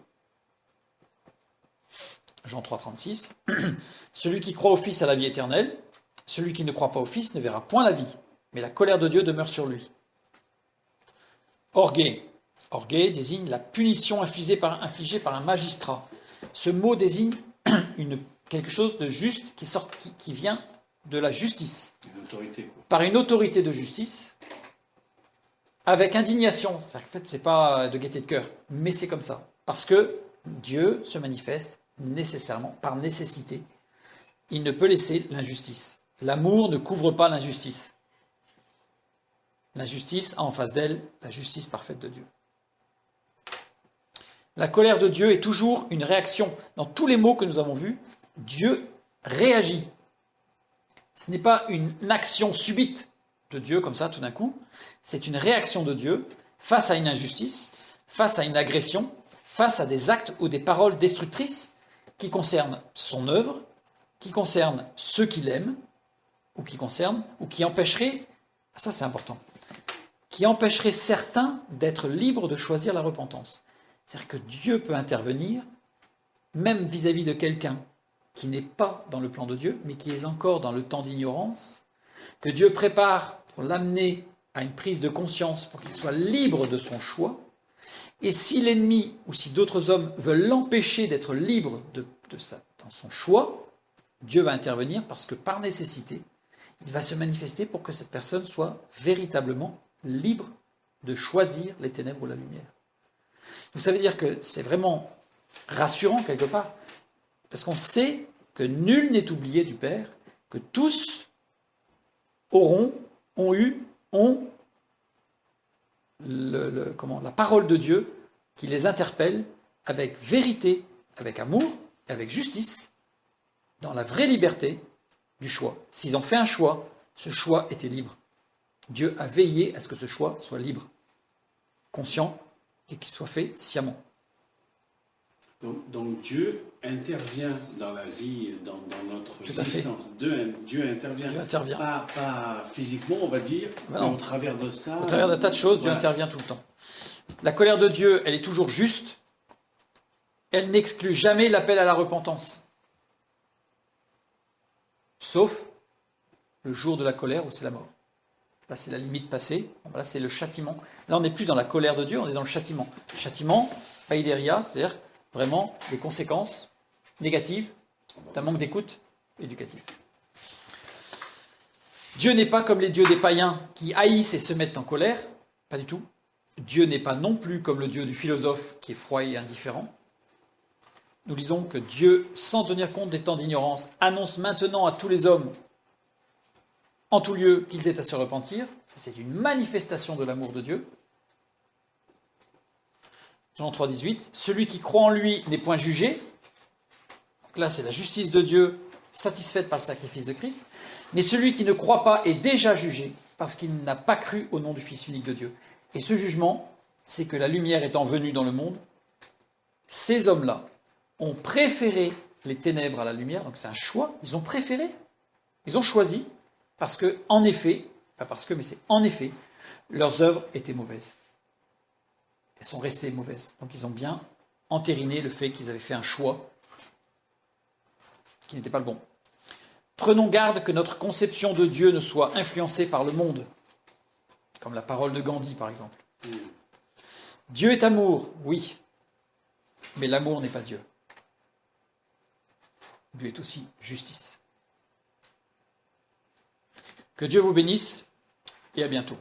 Jean 3, 36. Celui qui croit au Fils a la vie éternelle. Celui qui ne croit pas au Fils ne verra point la vie, mais la colère de Dieu demeure sur lui. Orgueil. Orgueil désigne la punition infligée par un magistrat. Ce mot désigne quelque chose de juste qui vient de la justice. Une autorité, quoi. Par une autorité de justice, avec indignation. C'est-à-dire qu'en fait, ce n'est pas de gaieté de cœur, mais c'est comme ça. Parce que Dieu se manifeste nécessairement, par nécessité. Il ne peut laisser l'injustice. L'amour ne couvre pas l'injustice. L'injustice a en face d'elle la justice parfaite de Dieu. La colère de Dieu est toujours une réaction. Dans tous les mots que nous avons vus, Dieu réagit. Ce n'est pas une action subite de Dieu comme ça tout d'un coup. C'est une réaction de Dieu face à une injustice, face à une agression, face à des actes ou des paroles destructrices qui concernent son œuvre, qui concernent ceux qu'il aime, ou qui empêcheraient, ça c'est important, qui empêcherait certains d'être libres de choisir la repentance. C'est-à-dire que Dieu peut intervenir, même vis-à-vis de quelqu'un qui n'est pas dans le plan de Dieu, mais qui est encore dans le temps d'ignorance, que Dieu prépare pour l'amener à une prise de conscience, pour qu'il soit libre de son choix. Et si l'ennemi ou si d'autres hommes veulent l'empêcher d'être libre dans son choix, Dieu va intervenir parce que par nécessité, il va se manifester pour que cette personne soit véritablement libre de choisir les ténèbres ou la lumière. Donc ça veut dire que c'est vraiment rassurant quelque part, parce qu'on sait que nul n'est oublié du Père, que tous ont la parole de Dieu qui les interpelle avec vérité, avec amour et avec justice, dans la vraie liberté du choix. S'ils ont fait un choix, ce choix était libre. Dieu a veillé à ce que ce choix soit libre, conscient et qu'il soit fait sciemment. Donc Dieu intervient dans la vie, dans notre existence. Dieu intervient. Dieu intervient. Pas physiquement, on va dire, mais au travers de ça. Au travers d'un tas de choses, Dieu intervient tout le temps. La colère de Dieu, elle est toujours juste. Elle n'exclut jamais l'appel à la repentance. Sauf le jour de la colère où c'est la mort. Là, c'est la limite passée. Là, c'est le châtiment. Là, on n'est plus dans la colère de Dieu, on est dans le châtiment. Le châtiment, paideria, c'est-à-dire vraiment les conséquences négatives d'un manque d'écoute éducatif. Dieu n'est pas comme les dieux des païens qui haïssent et se mettent en colère. Pas du tout. Dieu n'est pas non plus comme le Dieu du philosophe qui est froid et indifférent. Nous lisons que Dieu, sans tenir compte des temps d'ignorance, annonce maintenant à tous les hommes, en tout lieu, qu'ils aient à se repentir. Ça, c'est une manifestation de l'amour de Dieu. Jean 3, 18. Celui qui croit en lui n'est point jugé. Donc là, c'est la justice de Dieu satisfaite par le sacrifice de Christ. Mais celui qui ne croit pas est déjà jugé parce qu'il n'a pas cru au nom du Fils unique de Dieu. Et ce jugement, c'est que la lumière étant venue dans le monde, ces hommes-là ont préféré les ténèbres à la lumière. Donc c'est un choix. Ils ont préféré. Ils ont choisi parce que, en effet, pas parce que, mais c'est en effet, leurs œuvres étaient mauvaises. Elles sont restées mauvaises. Donc ils ont bien entériné le fait qu'ils avaient fait un choix qui n'était pas le bon. Prenons garde que notre conception de Dieu ne soit influencée par le monde, comme la parole de Gandhi par exemple. Dieu est amour, oui. Mais l'amour n'est pas Dieu. Dieu est aussi justice. Que Dieu vous bénisse et à bientôt.